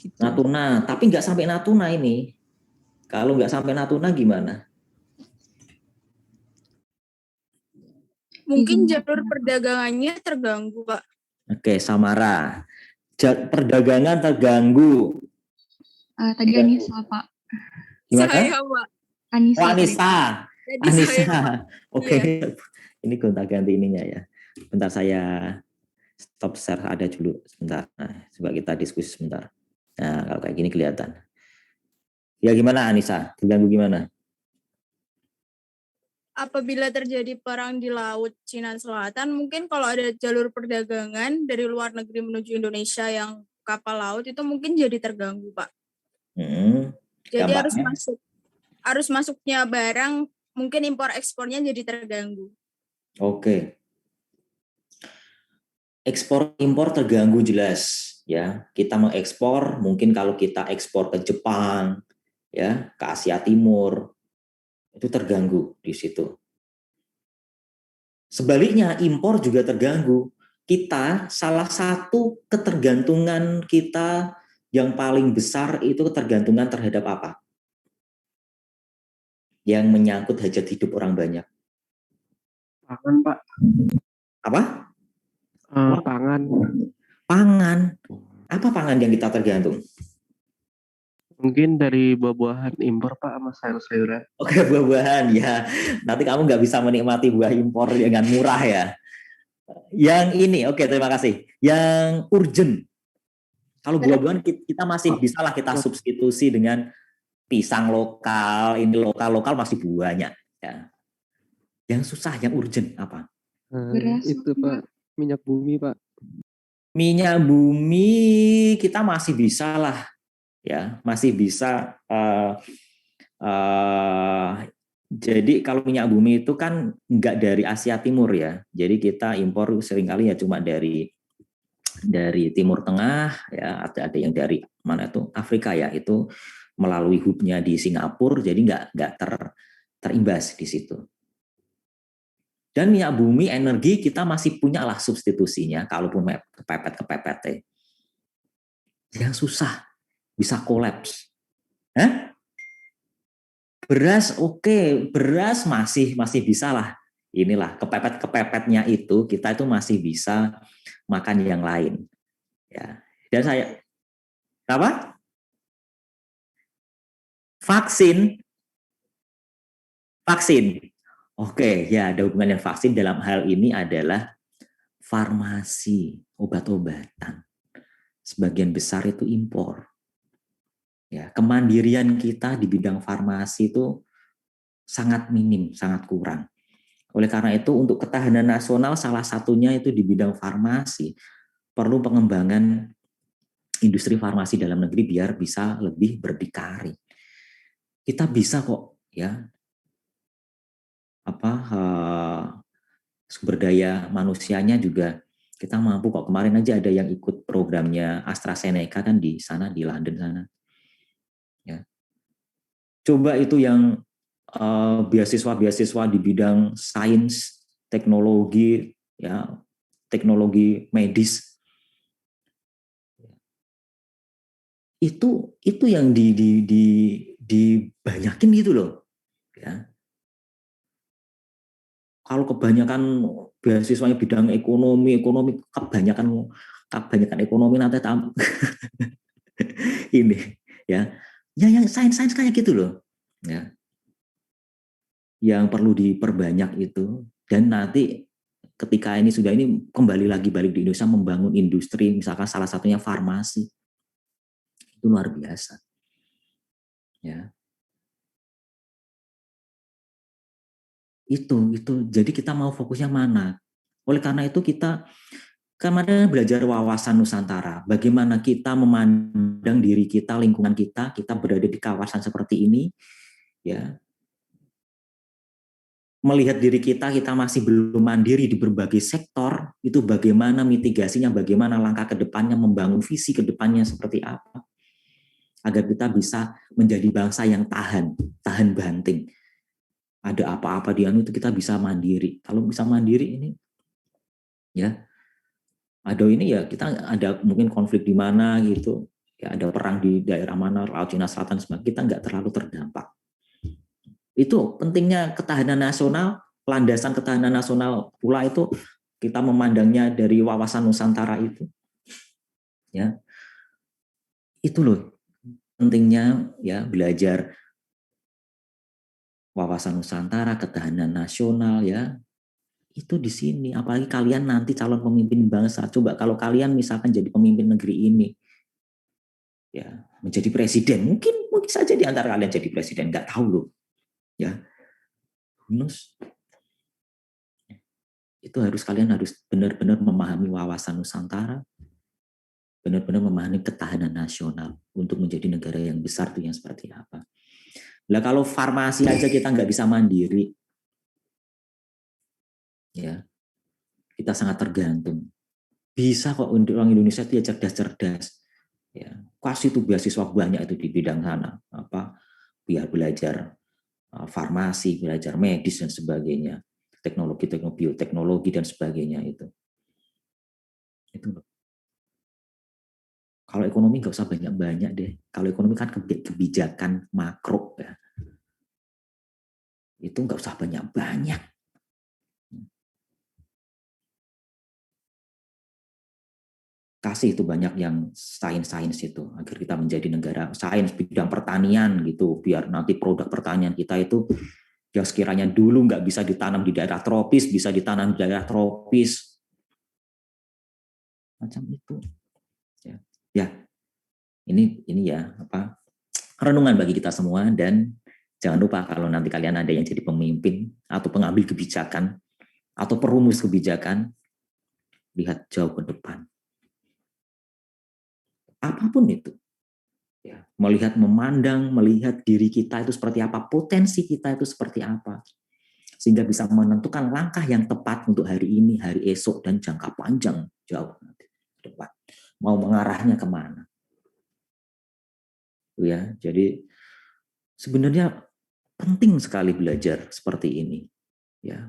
Gitu. Natuna, tapi nggak sampai Natuna ini. Kalau nggak sampai Natuna gimana? Mungkin jalur perdagangannya terganggu, Pak. Oke, Samara. Perdagangan terganggu. Tadi Anissa, Pak. Gimana? Saya, Pak. Anissa. Oh, Anissa. Jadi Anissa. saya, Oke. Iya. Ini gonta-ganti ininya ya. Bentar saya stop share ada dulu sebentar. Nah, coba kita diskusi sebentar. Nah, kalau kayak gini kelihatan. Ya gimana Anissa? Terganggu gimana? apabila terjadi perang di Laut Cina Selatan, mungkin kalau ada jalur perdagangan dari luar negeri menuju Indonesia yang kapal laut itu mungkin jadi terganggu, Pak. Jadi harus masuknya barang, mungkin impor ekspornya jadi terganggu. Oke. Ekspor impor terganggu jelas ya. Kita mengekspor, mungkin kalau kita ekspor ke Jepang ya, ke Asia Timur itu terganggu di situ. Sebaliknya impor juga terganggu. Kita salah satu ketergantungan kita yang paling besar itu ketergantungan terhadap apa? Yang menyangkut hajat hidup orang banyak. Pangan, Pak. Apa? Pangan. Pangan. Apa pangan yang kita tergantung? Mungkin dari buah-buahan impor, Pak, sama sayur-sayuran. Oke, buah-buahan ya. Nanti kamu nggak bisa menikmati buah impor dengan murah ya. Yang ini, oke, terima kasih. Yang urgent. Kalau buah-buahan kita masih bisa lah kita substitusi dengan pisang lokal, ini lokal masih banyak. Ya. Yang susah, yang urgent apa? Itu Pak, minyak bumi Pak. Minyak bumi kita masih bisa lah, ya masih bisa. Jadi kalau minyak bumi itu kan nggak dari Asia Timur ya, jadi kita impor seringkali ya cuma dari Timur Tengah ya, ada yang dari mana itu Afrika ya, itu melalui hubnya di Singapura, jadi nggak terimbas di situ. Dan minyak bumi energi kita masih punya lah substitusinya, kalaupun kepepet. Yang susah bisa kolaps. Beras oke, beras masih bisa lah. Inilah kepepetnya itu kita itu masih bisa makan yang lain. Ya. Dan saya apa? Vaksin. Oke, ya ada hubungan dengan vaksin dalam hal ini adalah farmasi, obat-obatan. Sebagian besar itu impor. Ya, kemandirian kita di bidang farmasi itu sangat minim, sangat kurang. Oleh karena itu untuk ketahanan nasional salah satunya itu di bidang farmasi. Perlu pengembangan industri farmasi dalam negeri biar bisa lebih berdikari. Kita bisa kok ya. Sumber daya manusianya juga kita mampu kok. Kemarin aja ada yang ikut programnya AstraZeneca kan di sana, di London sana. Ya. Coba itu yang beasiswa di bidang sains, teknologi, ya, teknologi medis. Itu yang dibanyakin gitu loh. Ya. Kalau kebanyakan beasiswanya bidang ekonomi kebanyakan ekonomi nanti ini ya yang sains kayak gitu loh ya, yang perlu diperbanyak itu. Dan nanti ketika ini sudah ini kembali lagi balik di Indonesia membangun industri, misalkan salah satunya farmasi, itu luar biasa ya. Itu jadi kita mau fokusnya mana. Oleh karena itu kita kemarin belajar wawasan Nusantara, bagaimana kita memandang diri kita, lingkungan kita berada di kawasan seperti ini, ya. Melihat diri kita masih belum mandiri di berbagai sektor, itu bagaimana mitigasinya, bagaimana langkah ke depannya, membangun visi ke depannya seperti apa, agar kita bisa menjadi bangsa yang tahan banting. Ada apa-apa di itu kita bisa mandiri. Kalau bisa mandiri ini, ya. Ada ini ya kita ada mungkin konflik di mana gitu, ya ada perang di daerah mana, Laut Cina Selatan, kita nggak terlalu terdampak. Itu pentingnya ketahanan nasional, landasan ketahanan nasional pula itu kita memandangnya dari wawasan Nusantara itu, ya itu loh pentingnya ya belajar wawasan Nusantara, ketahanan nasional ya. Itu di sini, apalagi kalian nanti calon pemimpin bangsa. Coba kalau kalian misalkan jadi pemimpin negeri ini, ya menjadi presiden, mungkin saja di antara kalian jadi presiden, nggak tahu loh, ya. Itu kalian harus benar-benar memahami wawasan Nusantara, benar-benar memahami ketahanan nasional untuk menjadi negara yang besar itu yang seperti apa. Nah kalau farmasi aja kita nggak bisa mandiri, ya kita sangat tergantung. Bisa kok orang Indonesia itu ya cerdas-cerdas, ya kasih tuh beasiswa banyak itu di bidang sana, biar belajar farmasi, belajar medis dan sebagainya, teknologi bioteknologi dan sebagainya itu. Kalau ekonomi nggak usah banyak-banyak deh. Kalau ekonomi kan kebijakan makro ya, itu nggak usah banyak-banyak. Kasih itu banyak yang sains itu agar kita menjadi negara sains bidang pertanian gitu, biar nanti produk pertanian kita itu yang sekiranya dulu nggak bisa ditanam di daerah tropis bisa ditanam di daerah tropis macam itu ya ini ya renungan bagi kita semua. Dan jangan lupa kalau nanti kalian ada yang jadi pemimpin atau pengambil kebijakan atau perumus kebijakan, lihat jauh ke depan. Apapun itu, ya, melihat diri kita itu seperti apa, potensi kita itu seperti apa, sehingga bisa menentukan langkah yang tepat untuk hari ini, hari esok, dan jangka panjang jauh nanti depan. Mau mengarahnya kemana? Ya, jadi sebenarnya penting sekali belajar seperti ini, ya,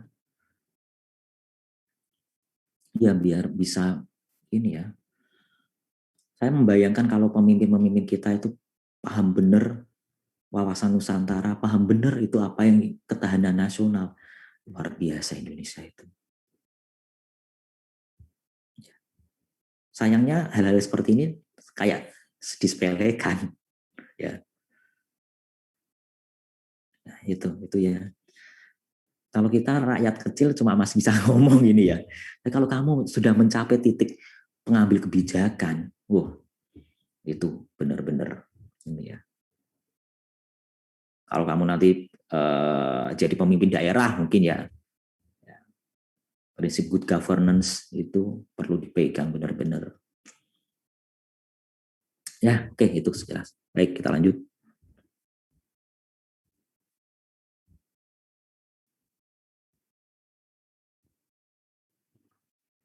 biar bisa ini ya. Saya membayangkan kalau pemimpin-pemimpin kita itu paham benar wawasan Nusantara, paham benar itu apa yang ketahanan nasional. Luar biasa Indonesia itu. Sayangnya hal-hal seperti ini kayak disepelekan. Ya. Nah, itu ya. Kalau kita rakyat kecil cuma masih bisa ngomong ini ya. Tapi kalau kamu sudah mencapai titik pengambil kebijakan, itu benar-benar ini ya. Kalau kamu nanti jadi pemimpin daerah mungkin ya, prinsip good governance itu perlu dipegang benar-benar. Ya, oke, itu sejelas. Baik, kita lanjut.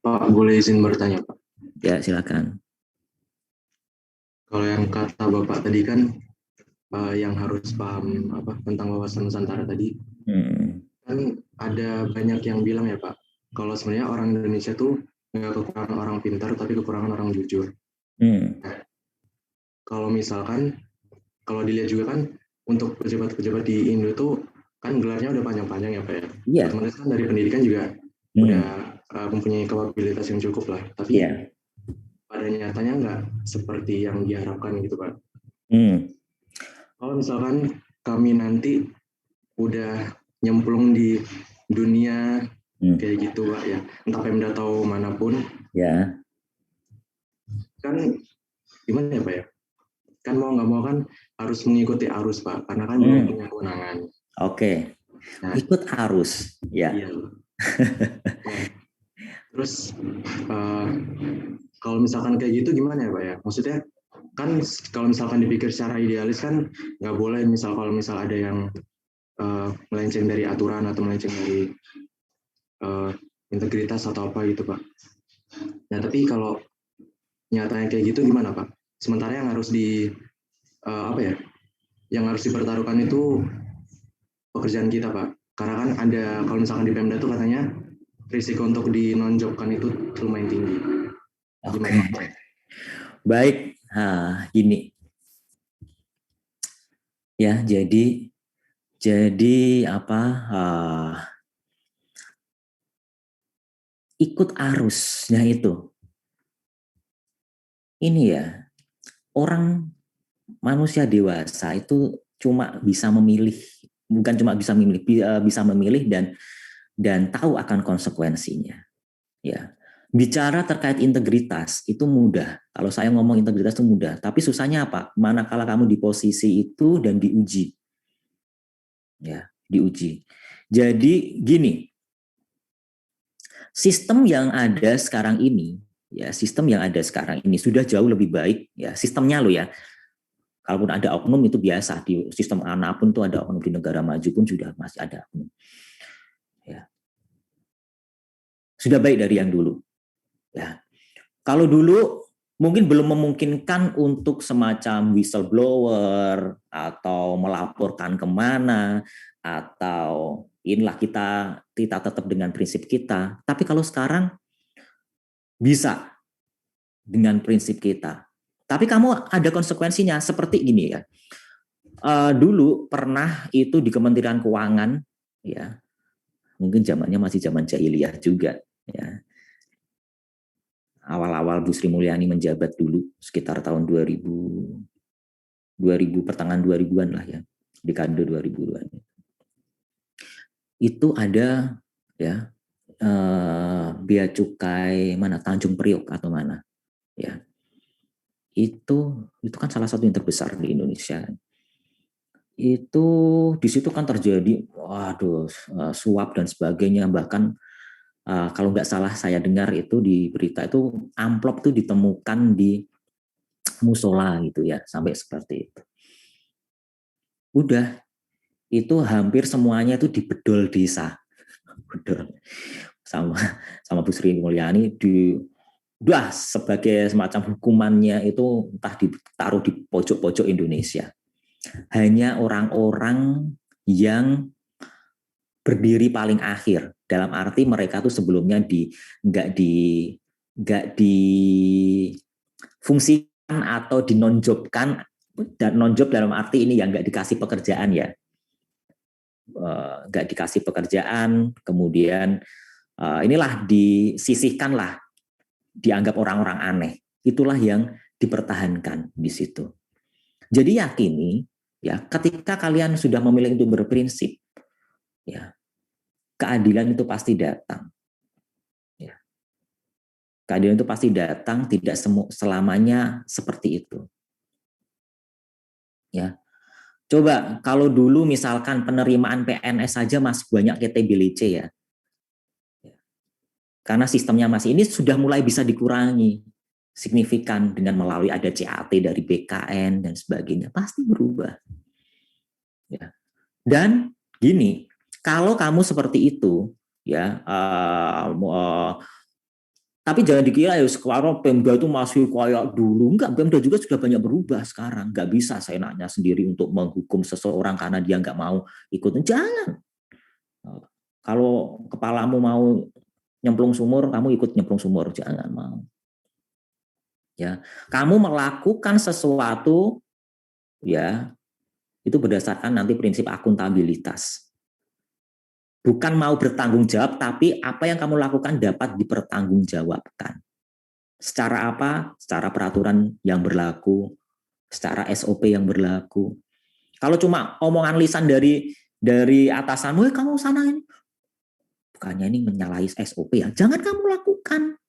Pak, boleh izin bertanya, Pak? Ya, silakan. Kalau yang kata Bapak tadi kan yang harus paham tentang wawasan Nusantara tadi, kan ada banyak yang bilang ya Pak, kalau sebenarnya orang Indonesia tuh nggak kekurangan orang pintar, tapi kekurangan orang jujur. Nah, kalau misalkan, kalau dilihat juga kan untuk pejabat-pejabat di Indo tuh kan gelarnya udah panjang-panjang ya Pak ya. Iya. Otomatis kan dari pendidikan juga udah mempunyai kapabilitas yang cukup lah. Tapi pada pada nyatanya nggak seperti yang diharapkan gitu Pak. Kalau misalkan kami nanti udah nyemplung di dunia kayak gitu Pak ya, entah Pemda atau manapun, ya kan gimana ya Pak ya? Kan mau nggak mau kan harus mengikuti arus Pak, karena kan belum punya kewenangan. Oke. Nah, ikut arus, ya. iya. Nah, terus kalau misalkan kayak gitu gimana ya Pak ya? Maksudnya kan kalau misalkan dipikir secara idealis kan nggak boleh kalau misal ada yang melenceng dari aturan atau melenceng dari integritas atau apa gitu Pak. Nah tapi kalau nyatanya kayak gitu gimana Pak? Sementara yang harus yang harus dipertaruhkan itu pekerjaan kita Pak. Karena kan ada kalau misalkan di Pemda itu katanya risiko untuk dinonjobkan itu lumayan tinggi. Oke. Baik, gini. Ya, jadi ikut arusnya itu. Ini ya, orang manusia dewasa itu cuma bisa memilih, bukan cuma bisa memilih, bisa memilih dan tahu akan konsekuensinya. Ya. Bicara terkait integritas itu mudah. Kalau saya ngomong integritas itu mudah, tapi susahnya apa? Manakala kamu di posisi itu dan diuji. Ya, diuji. Jadi gini. Sistem yang ada sekarang ini, ya, sistem yang ada sekarang ini sudah jauh lebih baik, ya, sistemnya loh ya. Kalaupun ada oknum itu biasa, di sistem manapun tuh ada oknum, di negara maju pun sudah masih ada oknum. Ya. Sudah baik dari yang dulu. Ya. Kalau dulu mungkin belum memungkinkan untuk semacam whistleblower atau melaporkan kemana, atau inilah kita tetap dengan prinsip kita. Tapi kalau sekarang bisa dengan prinsip kita. Tapi kamu ada konsekuensinya seperti gini ya. Dulu pernah itu di Kementerian Keuangan, ya, mungkin zamannya masih zaman jahiliyah juga, ya. Awal-awal Bu Sri Mulyani menjabat dulu sekitar tahun 2000 pertengahan 2000-an lah ya, dekade 2000-an. Itu ada ya bea cukai mana Tanjung Priok atau mana ya. Itu kan salah satu yang terbesar di Indonesia. Itu di situ kan terjadi suap dan sebagainya, bahkan kalau nggak salah saya dengar itu di berita itu amplop tuh ditemukan di musola gitu ya, sampai seperti itu. Udah, itu hampir semuanya itu dibedol desa. sama Bu Sri Mulyani sebagai semacam hukumannya itu entah ditaruh di pojok-pojok Indonesia. Hanya orang-orang yang berdiri paling akhir, dalam arti mereka tuh sebelumnya nggak difungsikan atau dinonjobkan, dan nonjob dalam arti ini yang nggak dikasih pekerjaan ya, nggak dikasih pekerjaan, kemudian inilah disisihkan lah, dianggap orang-orang aneh. Itulah yang dipertahankan di situ. Jadi yakini ya, ketika kalian sudah memilih untuk berprinsip, ya, keadilan itu pasti datang. Ya. Keadilan itu pasti datang, tidak selamanya seperti itu. Ya. Coba kalau dulu misalkan penerimaan PNS saja masih banyak KTBLC ya. Karena sistemnya masih ini sudah mulai bisa dikurangi signifikan dengan melalui ada CAT dari BKN dan sebagainya, pasti berubah. Ya. Dan gini, kalau kamu seperti itu, ya, tapi jangan dikira ya sekarang Pemda itu masih kayak dulu. Enggak, Pemda juga sudah banyak berubah sekarang. Enggak bisa seenaknya sendiri untuk menghukum seseorang karena dia enggak mau ikut. Jangan. Kalau kepalamu mau nyemplung sumur, kamu ikut nyemplung sumur, jangan mau. Ya, kamu melakukan sesuatu, ya, itu berdasarkan nanti prinsip akuntabilitas. Bukan mau bertanggung jawab, tapi apa yang kamu lakukan dapat dipertanggungjawabkan. Secara apa? Secara peraturan yang berlaku, secara SOP yang berlaku. Kalau cuma omongan lisan dari atasanmu, kamu sana ini, bukannya ini menyalahi SOP ya, jangan kamu lakukan.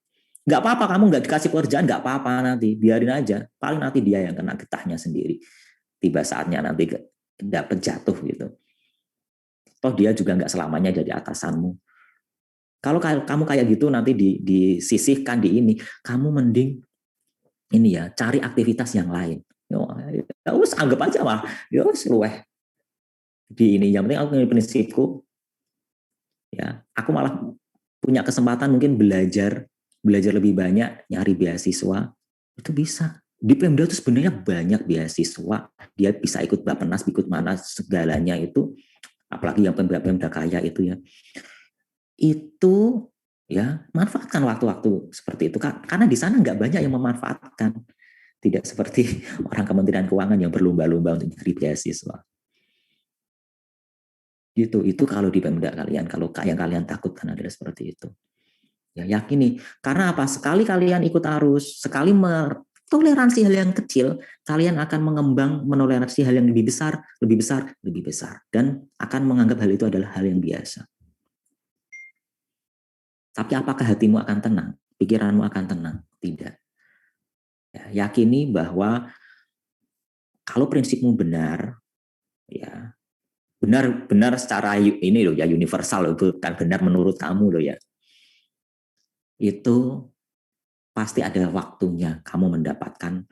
Nggak apa-apa, kamu nggak dikasih pekerjaan, nggak apa-apa nanti, biarin aja. Paling nanti dia yang kena getahnya sendiri. Tiba saatnya nanti dapat jatuh gitu. Toh dia juga nggak selamanya jadi atasanmu. Kalau kamu kayak gitu nanti disisihkan di ini, kamu mending ini ya, cari aktivitas yang lain. Ya wes anggap aja mah, ya wes luweh di ini. Yang penting aku punya prinsipku, ya aku malah punya kesempatan mungkin belajar lebih banyak, nyari beasiswa itu bisa. Di Pemda itu sebenarnya banyak beasiswa, dia bisa ikut Bappenas, ikut mana segalanya itu, apalagi yang Pemda kaya itu ya. Itu ya manfaatkan waktu-waktu seperti itu, karena di sana nggak banyak yang memanfaatkan, tidak seperti orang Kementerian Keuangan yang berlomba-lomba untuk nyari beasiswa. Itu kalau di Pemda kalian, kalau yang kalian takutkan adalah seperti itu. Ya yakini, karena apa? Sekali kalian ikut arus, sekali toleransi hal yang kecil, kalian akan mengembang menoleransi hal yang lebih besar, lebih besar, lebih besar, dan akan menganggap hal itu adalah hal yang biasa. Tapi apakah hatimu akan tenang? Pikiranmu akan tenang? Tidak. Ya, yakini bahwa kalau prinsipmu benar, ya benar secara ini loh ya, universal, bukan benar menurut kamu loh ya. Itu pasti ada waktunya kamu mendapatkan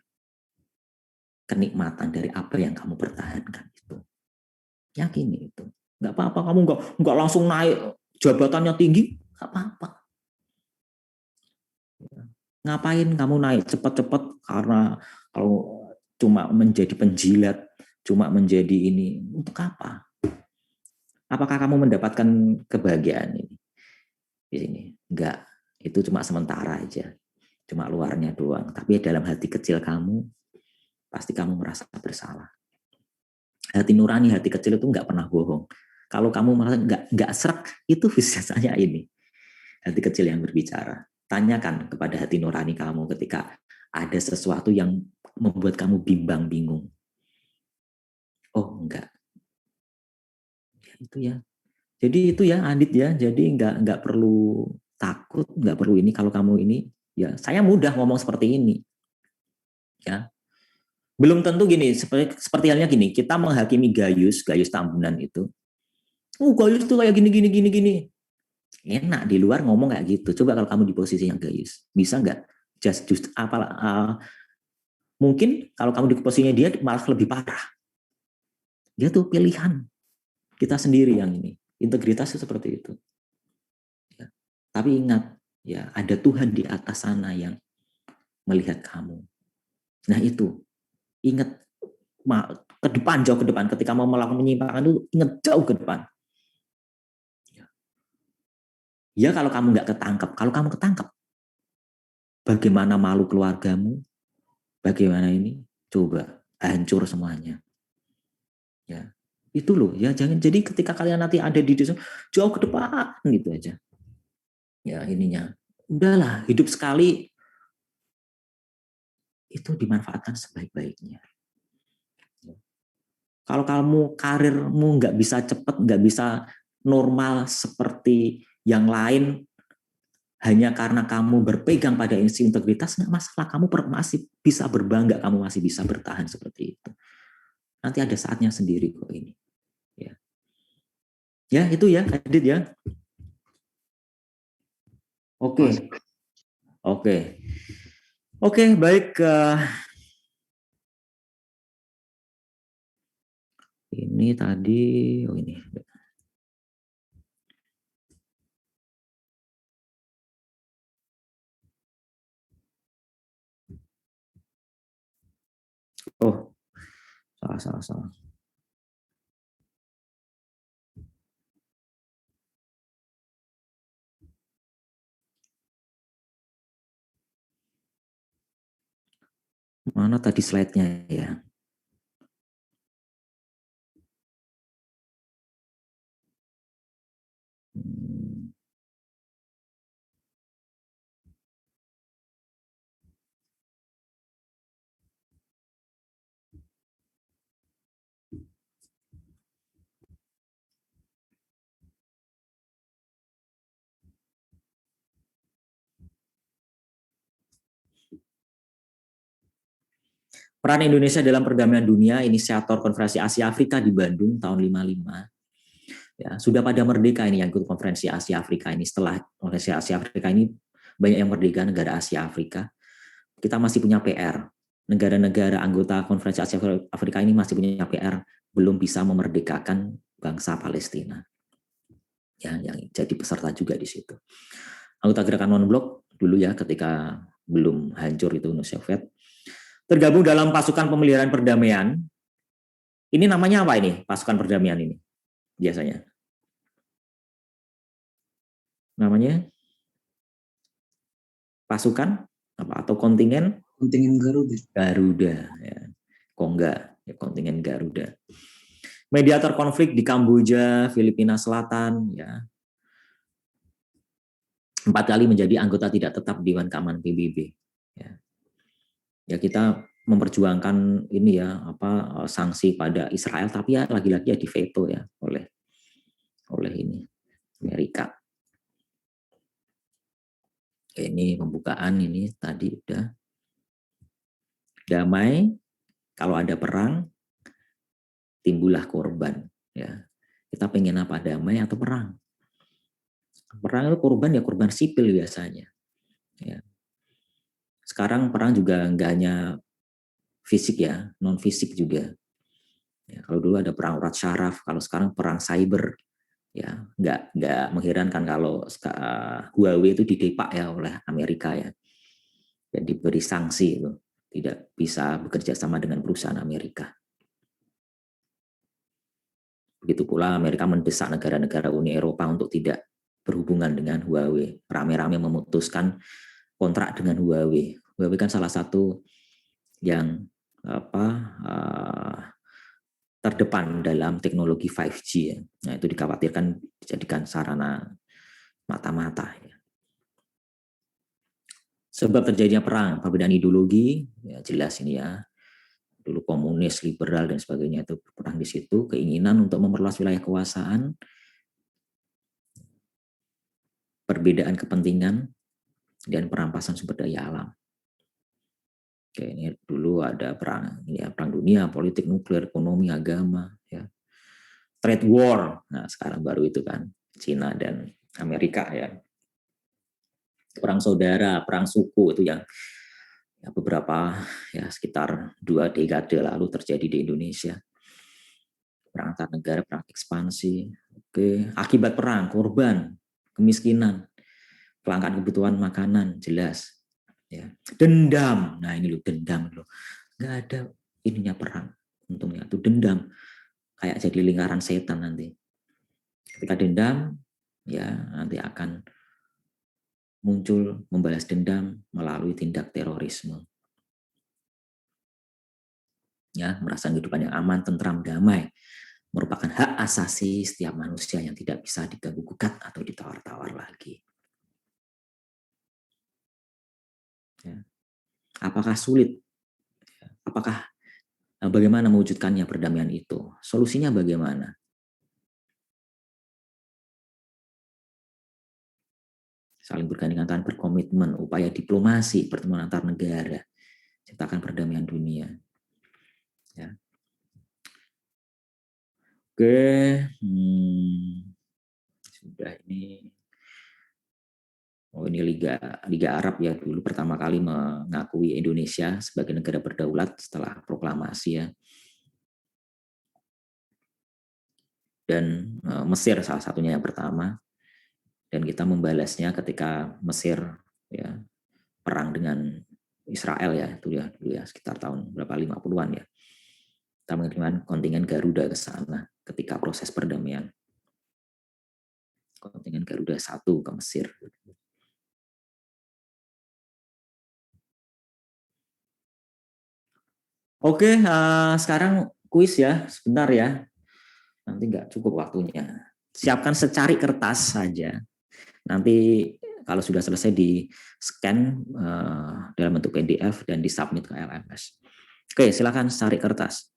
kenikmatan dari apa yang kamu pertahankan itu. Yakini itu. Nggak apa-apa, kamu nggak langsung naik jabatannya tinggi, nggak apa-apa. Ngapain kamu naik cepat-cepat karena kalau cuma menjadi penjilat, cuma menjadi ini, untuk apa? Apakah kamu mendapatkan kebahagiaan ini di sini? Enggak, itu cuma sementara aja, cuma luarnya doang. Tapi dalam hati kecil kamu, pasti kamu merasa bersalah. Hati nurani, hati kecil itu nggak pernah bohong. Kalau kamu merasa nggak serak, itu biasanya ini hati kecil yang berbicara. Tanyakan kepada hati nurani kamu ketika ada sesuatu yang membuat kamu bimbang, bingung. Oh enggak, ya, itu ya. Jadi itu ya Adit ya. Jadi nggak perlu takut, nggak perlu ini. Kalau kamu ini, ya saya mudah ngomong seperti ini. Ya, belum tentu gini. Seperti halnya gini. Kita menghakimi Gayus Tambunan itu. Gayus tuh kayak gini. Enak di luar ngomong kayak gitu. Coba kalau kamu di posisi yang Gayus, bisa nggak? Just mungkin kalau kamu di posisinya dia malah lebih parah. Dia tuh pilihan kita sendiri yang ini. Integritas itu seperti itu. Ya. Tapi ingat, ya ada Tuhan di atas sana yang melihat kamu. Nah itu, ingat ke depan, jauh ke depan. Ketika mau melakukan penyimpangan itu, ingat jauh ke depan. Ya kalau kamu nggak ketangkep, kalau kamu ketangkep, bagaimana malu keluargamu, bagaimana ini, coba hancur semuanya. Ya, itu loh ya, jangan. Jadi ketika kalian nanti ada di desa, jauh ke depan gitu aja. Ya ininya, udahlah, hidup sekali itu dimanfaatkan sebaik-baiknya. Kalau kamu karirmu nggak bisa cepat, nggak bisa normal seperti yang lain, hanya karena kamu berpegang pada integritas, nggak masalah. Kamu masih bisa berbangga, kamu masih bisa bertahan seperti itu. Nanti ada saatnya sendiri kok ini. Ya itu ya, Adit ya. Oke, baik. Ini tadi, ini. Oh, salah. Mana tadi slide-nya ya? Peran Indonesia dalam perdamaian dunia, inisiator konferensi Asia Afrika di Bandung tahun 55. Ya, sudah pada merdeka ini yang ikut konferensi Asia Afrika ini. Setelah konferensi Asia Afrika ini banyak yang merdeka negara Asia Afrika. Kita masih punya PR. Negara-negara anggota konferensi Asia Afrika ini masih punya PR, belum bisa memerdekakan bangsa Palestina. Ya, yang jadi peserta juga di situ. Anggota gerakan non-blok dulu ya, ketika belum hancur itu Uni Soviet, tergabung dalam pasukan pemeliharaan perdamaian. Ini namanya apa ini? Pasukan perdamaian ini biasanya. Namanya pasukan apa atau kontingen? Kontingen Garuda. Garuda ya. Kongga, ya, kontingen Garuda. Mediator konflik di Kamboja, Filipina Selatan ya. 4 kali menjadi anggota tidak tetap Dewan Keamanan PBB. Ya kita memperjuangkan ini ya apa sanksi pada Israel, tapi ya lagi-lagi ya diveto ya oleh ini Amerika. Ini pembukaan ini tadi udah. Damai, kalau ada perang timbullah korban ya. Kita pengen apa, damai atau perang? Perang itu korban ya korban sipil biasanya. Ya. Sekarang perang juga nggak hanya fisik ya, non fisik juga. Ya, kalau dulu ada perang urat syaraf, kalau sekarang perang cyber, ya nggak mengherankan kalau Huawei itu didepak ya oleh Amerika ya, dan diberi sanksi itu tidak bisa bekerja sama dengan perusahaan Amerika. Begitu pula Amerika mendesak negara-negara Uni Eropa untuk tidak berhubungan dengan Huawei, rame-rame memutuskan kontrak dengan Huawei. Huawei kan salah satu yang terdepan dalam teknologi 5G ya. Nah, itu dikhawatirkan dijadikan sarana mata-mata ya. Sebab terjadinya perang, perbedaan ideologi ya jelas ini ya. Dulu komunis, liberal dan sebagainya itu perang di situ, keinginan untuk memperluas wilayah kekuasaan, perbedaan kepentingan dan perampasan sumber daya alam. Oke, ini dulu ada perang ya, perang dunia, politik, nuklir, ekonomi, agama ya. Trade war. Nah, sekarang baru itu kan Cina dan Amerika ya. Perang saudara, perang suku itu yang ya, beberapa ya sekitar 2 dekade lalu terjadi di Indonesia. Perang antar negara, perang ekspansi. Oke, akibat perang, korban, kemiskinan, kelangkaan kebutuhan makanan, jelas. Ya. Dendam, nah ini loh dendam loh. Nggak ada ininya perang, untungnya itu dendam kayak jadi lingkaran setan nanti. Ketika dendam, ya nanti akan muncul membalas dendam melalui tindak terorisme. Ya, merasa kehidupan yang aman, tentram, damai merupakan hak asasi setiap manusia yang tidak bisa diganggu-gugat atau ditawar-tawar lagi. Ya. Apakah sulit? Apakah bagaimana mewujudkannya perdamaian itu? Solusinya bagaimana? Saling bergandengan tangan, berkomitmen, upaya diplomasi, pertemuan antar negara, ciptakan perdamaian dunia. Ya. Oke, sudah ini. Oh ini Liga Arab ya dulu pertama kali mengakui Indonesia sebagai negara berdaulat setelah proklamasi ya. Dan Mesir salah satunya yang pertama. Dan kita membalasnya ketika Mesir ya perang dengan Israel ya itu ya dulu ya sekitar tahun berapa 50-an ya. Kita mengirimkan kontingen Garuda ke sana ketika proses perdamaian. Kontingen Garuda 1 ke Mesir. Oke, sekarang kuis ya, sebentar ya. Nanti nggak cukup waktunya. Siapkan secari kertas saja. Nanti kalau sudah selesai di-scan dalam bentuk PDF dan disubmit ke LMS. Oke, silakan cari kertas.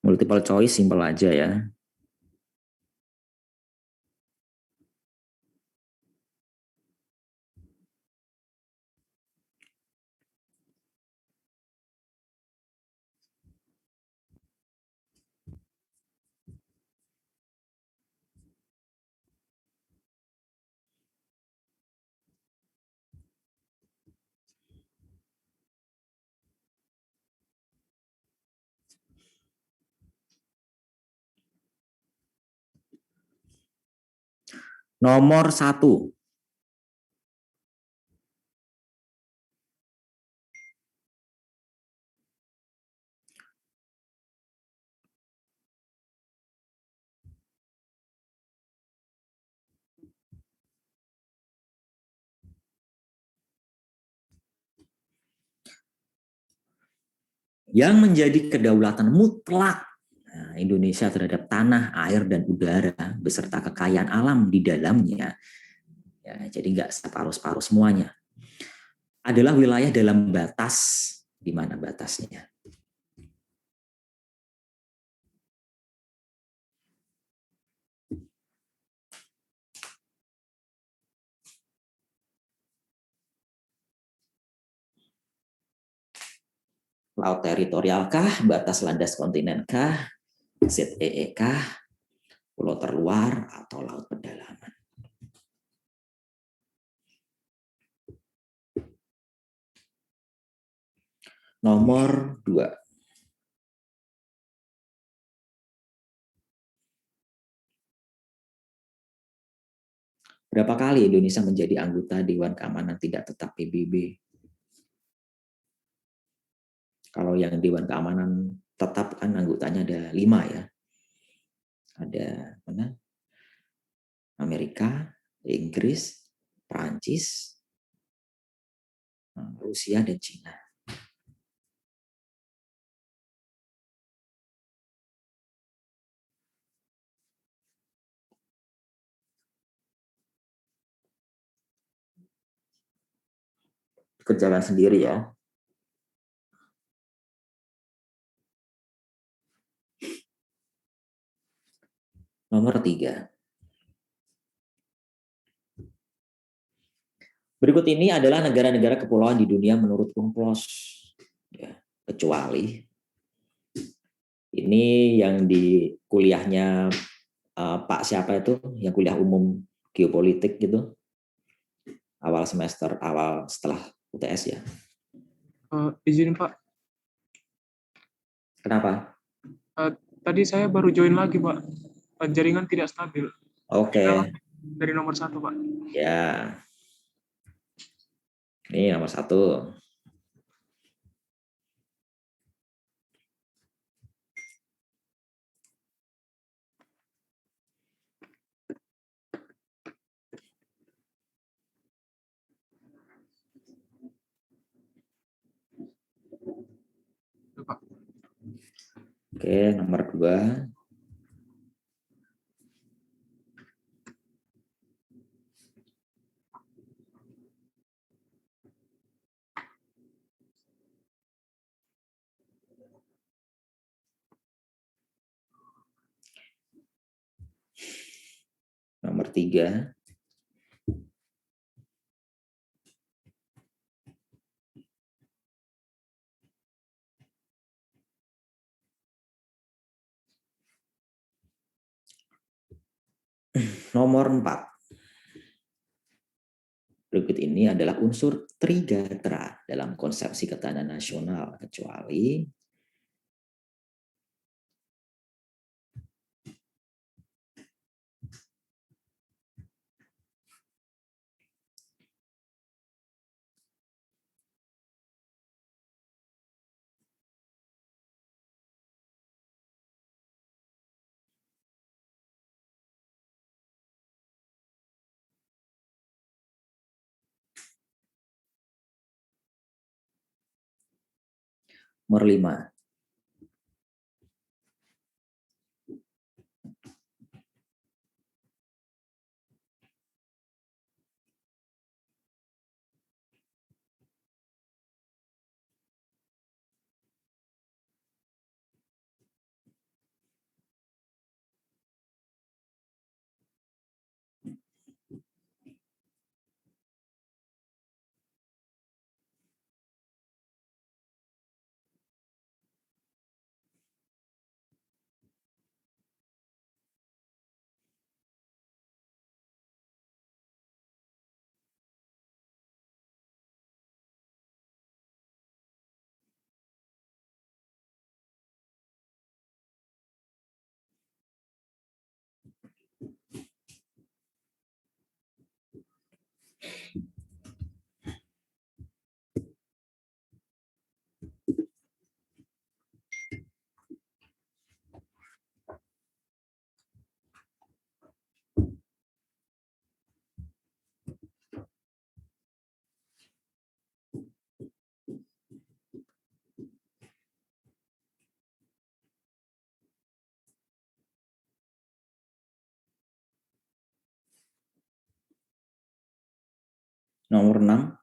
Multiple choice, simple aja ya. Nomor 1. Yang menjadi kedaulatan mutlak Indonesia terhadap tanah, air, dan udara beserta kekayaan alam di dalamnya, ya, jadi nggak separuh-separuh semuanya, adalah wilayah dalam batas. Di mana batasnya? Laut teritorial kah? Batas landas kontinen kah? ZEE kah? Pulau terluar atau laut pedalaman? Nomor 2. Berapa kali Indonesia menjadi anggota Dewan Keamanan Tidak Tetap PBB? Kalau yang Dewan Keamanan Tetap kan anggotanya ada 5 ya. Ada mana? Amerika, Inggris, Prancis, Rusia, dan Cina. Kerjakan sendiri ya. Nomor 3. Berikut ini adalah negara-negara kepulauan di dunia menurut UNCLOS. Ya, kecuali ini yang di kuliahnya Pak siapa itu, yang kuliah umum geopolitik gitu, awal semester, awal setelah UTS ya. Izin Pak. Kenapa? Tadi saya baru join lagi Pak. Jaringan tidak stabil. Oke. Dari nomor 1 Pak. Ya. Ini nomor 1. Oke, nomor 2. Nomor 3. Nomor 4. Berikut ini adalah unsur trigatra dalam konsepsi ketahanan nasional, kecuali nomor 5. Nomor 6.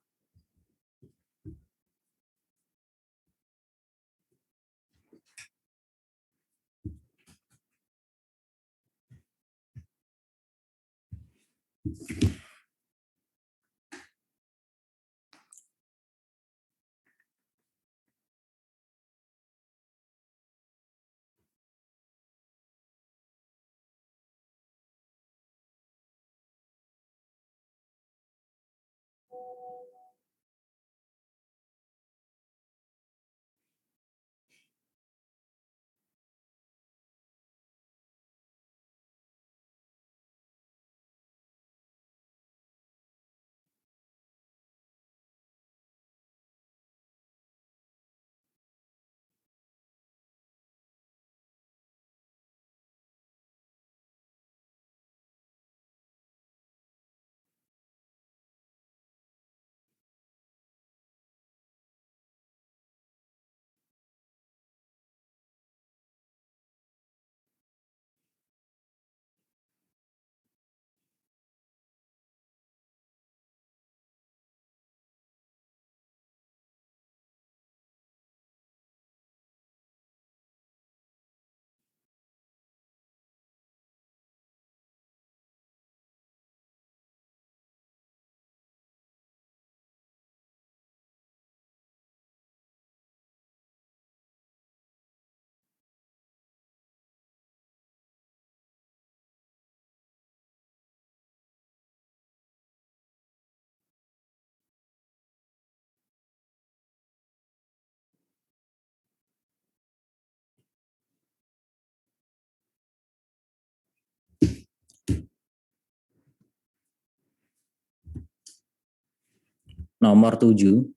Nomor 7.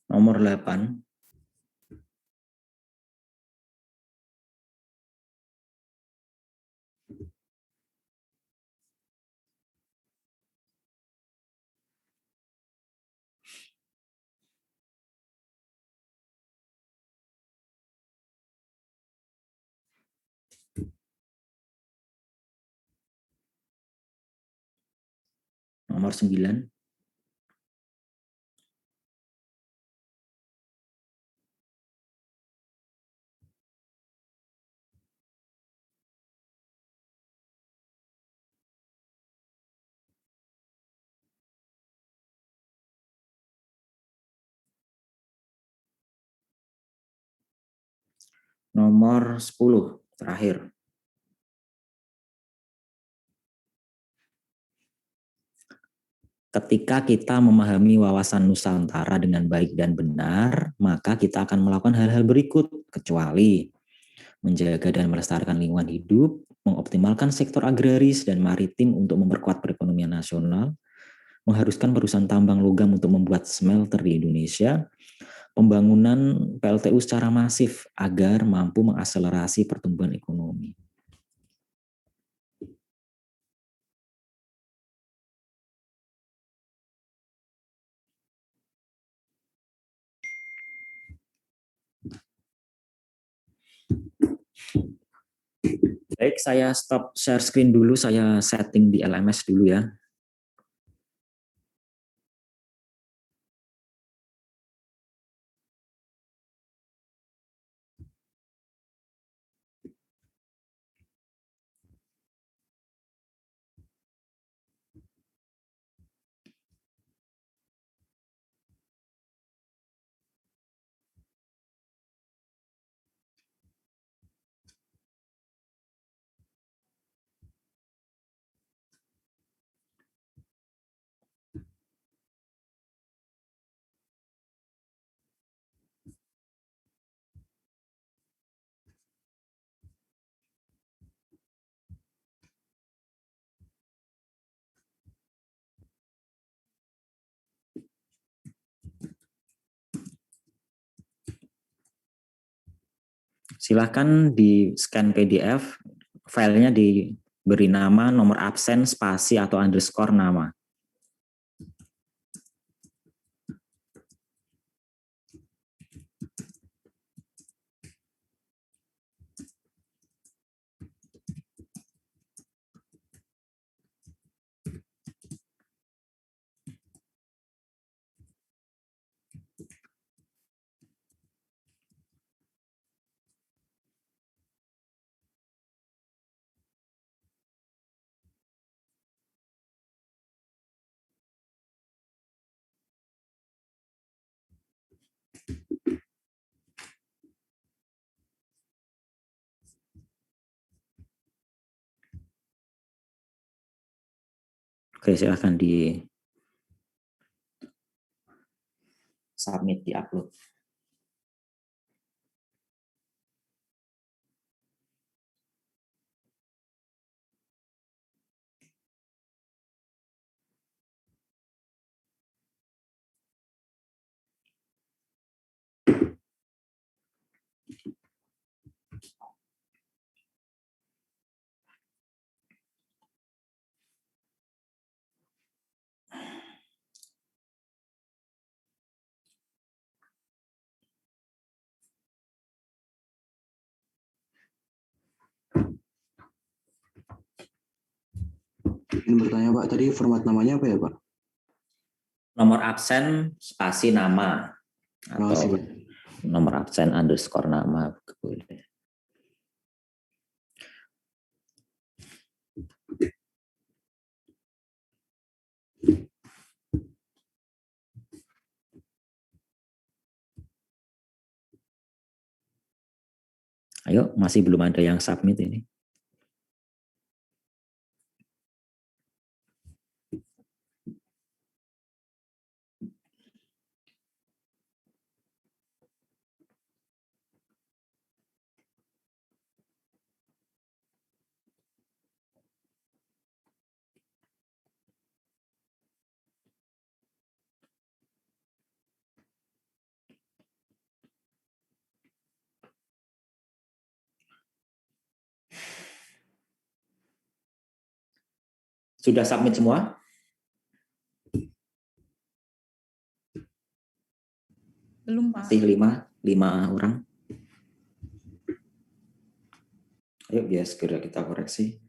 Nomor 8. Nomor 9. Nomor 10, terakhir. Ketika kita memahami wawasan Nusantara dengan baik dan benar, maka kita akan melakukan hal-hal berikut, kecuali menjaga dan melestarikan lingkungan hidup, mengoptimalkan sektor agraris dan maritim untuk memperkuat perekonomian nasional, mengharuskan perusahaan tambang logam untuk membuat smelter di Indonesia, pembangunan PLTU secara masif agar mampu mengakselerasi pertumbuhan ekonomi. Baik, saya stop share screen dulu, saya setting di LMS dulu ya. Silahkan di scan PDF, filenya diberi nama, nomor absen, spasi atau underscore nama. Oke, silahkan di submit, di upload. Ingin bertanya Pak, tadi format namanya apa ya Pak? Nomor absen, spasi nama. Atau Makasih, Pak. nomor absen underscore nama. Boleh. Ayo, masih belum ada yang submit ini. Sudah submit semua? Belum, Pak. Masih lima orang. Ayo, biar segera kita koreksi.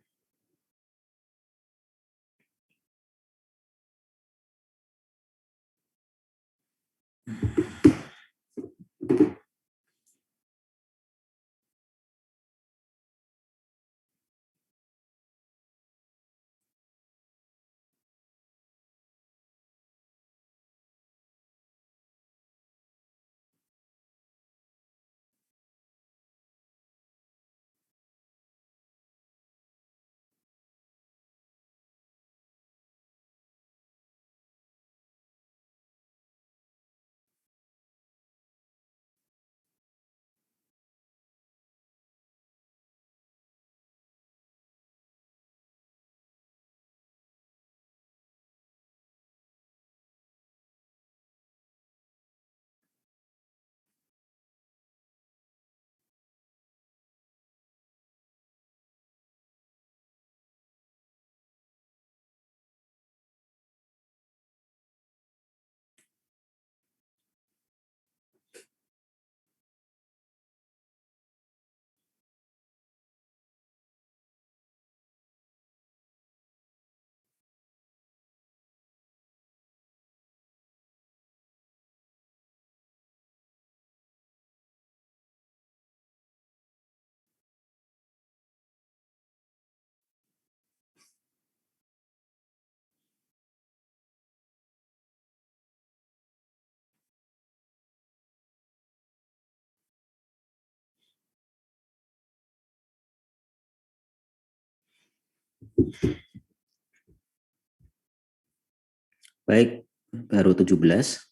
Baik, baru 17.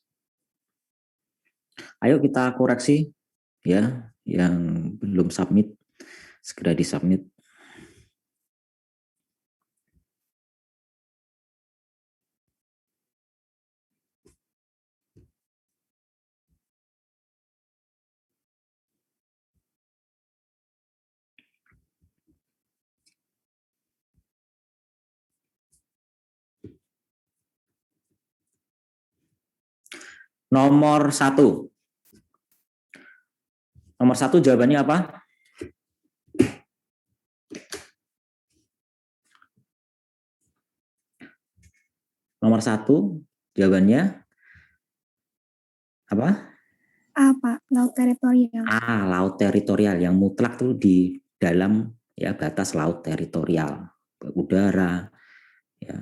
Ayo kita koreksi ya, yang belum submit segera disubmit. Nomor 1. Nomor 1 jawabannya apa? Nomor 1 jawabannya apa? A, Pak. Laut teritorial. Laut teritorial yang mutlak tuh di dalam ya batas laut teritorial, udara, ya,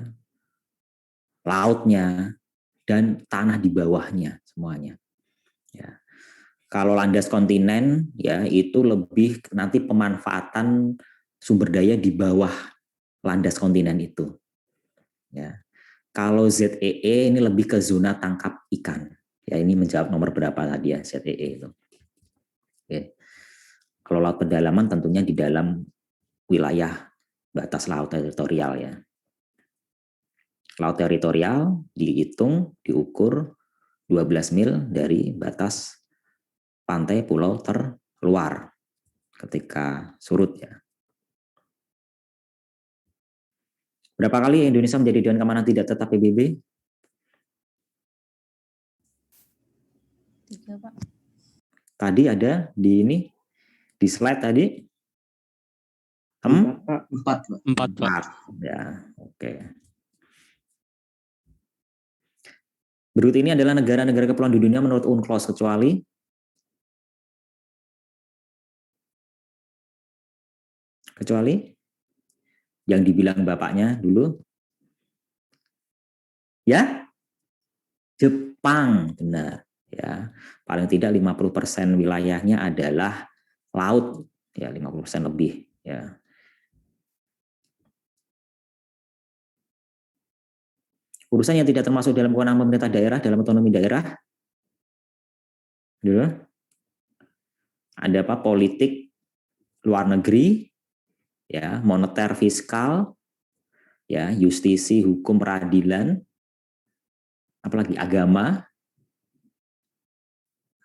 lautnya dan tanah di bawahnya semuanya. Ya. Kalau landas kontinen ya itu lebih nanti pemanfaatan sumber daya di bawah landas kontinen itu. Ya. Kalau ZEE ini lebih ke zona tangkap ikan. Ya ini menjawab nomor berapa tadi ya ZEE itu. Oke. Kalau laut pedalaman tentunya di dalam wilayah batas laut teritorial ya. Laut teritorial dihitung, diukur 12 mil dari batas pantai pulau terluar ketika surut ya. Berapa kali Indonesia menjadi Dewan Keamanan Tidak Tetap PBB? 3, Pak. Tadi ada di slide tadi. 4, Pak. 4 ya, oke. Berikut ini adalah negara-negara kepulauan di dunia menurut UNCLOS kecuali yang dibilang bapaknya dulu. Ya? Jepang, benar. Ya, paling tidak 50% wilayahnya adalah laut, ya 50% lebih, ya. Urusan yang tidak termasuk dalam kewenangan pemerintah daerah dalam otonomi daerah. Dulu. Ada apa? Politik luar negeri, ya, moneter fiskal, ya, justisi, hukum, peradilan, apalagi agama,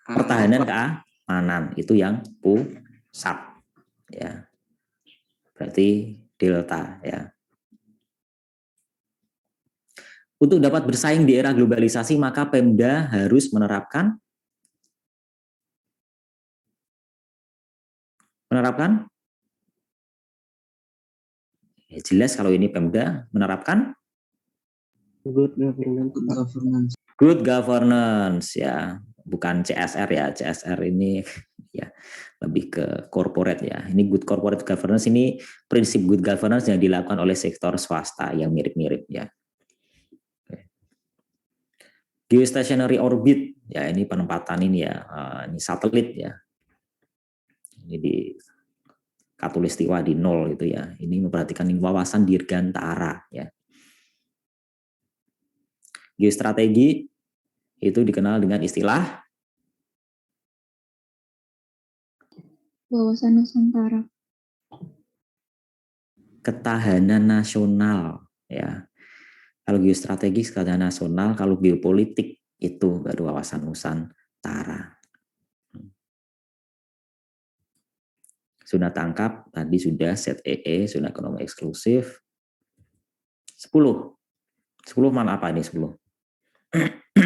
pertahanan, keamanan, itu yang pusat, ya. Berarti delta, ya. Untuk dapat bersaing di era globalisasi, maka Pemda harus menerapkan ya jelas kalau ini Pemda menerapkan Good governance. Good governance, ya, bukan CSR ya. CSR ini ya lebih ke corporate ya. Ini good corporate governance, ini prinsip good governance yang dilakukan oleh sektor swasta yang mirip-mirip ya. Geostationary orbit, ya ini penempatan ini ya, ini satelit ya. Ini di Katulistiwa di 0 itu ya. Ini memperhatikan wawasan dirgantara ya. Geostrategi itu dikenal dengan istilah Wawasan Nusantara. Ketahanan nasional ya. Kalau geostrategi ketahanan nasional, kalau geopolitik itu baru wawasan Nusantara. Zona tangkap tadi sudah ZEE, zona ekonomi eksklusif. 10 mana apa ini 10? 10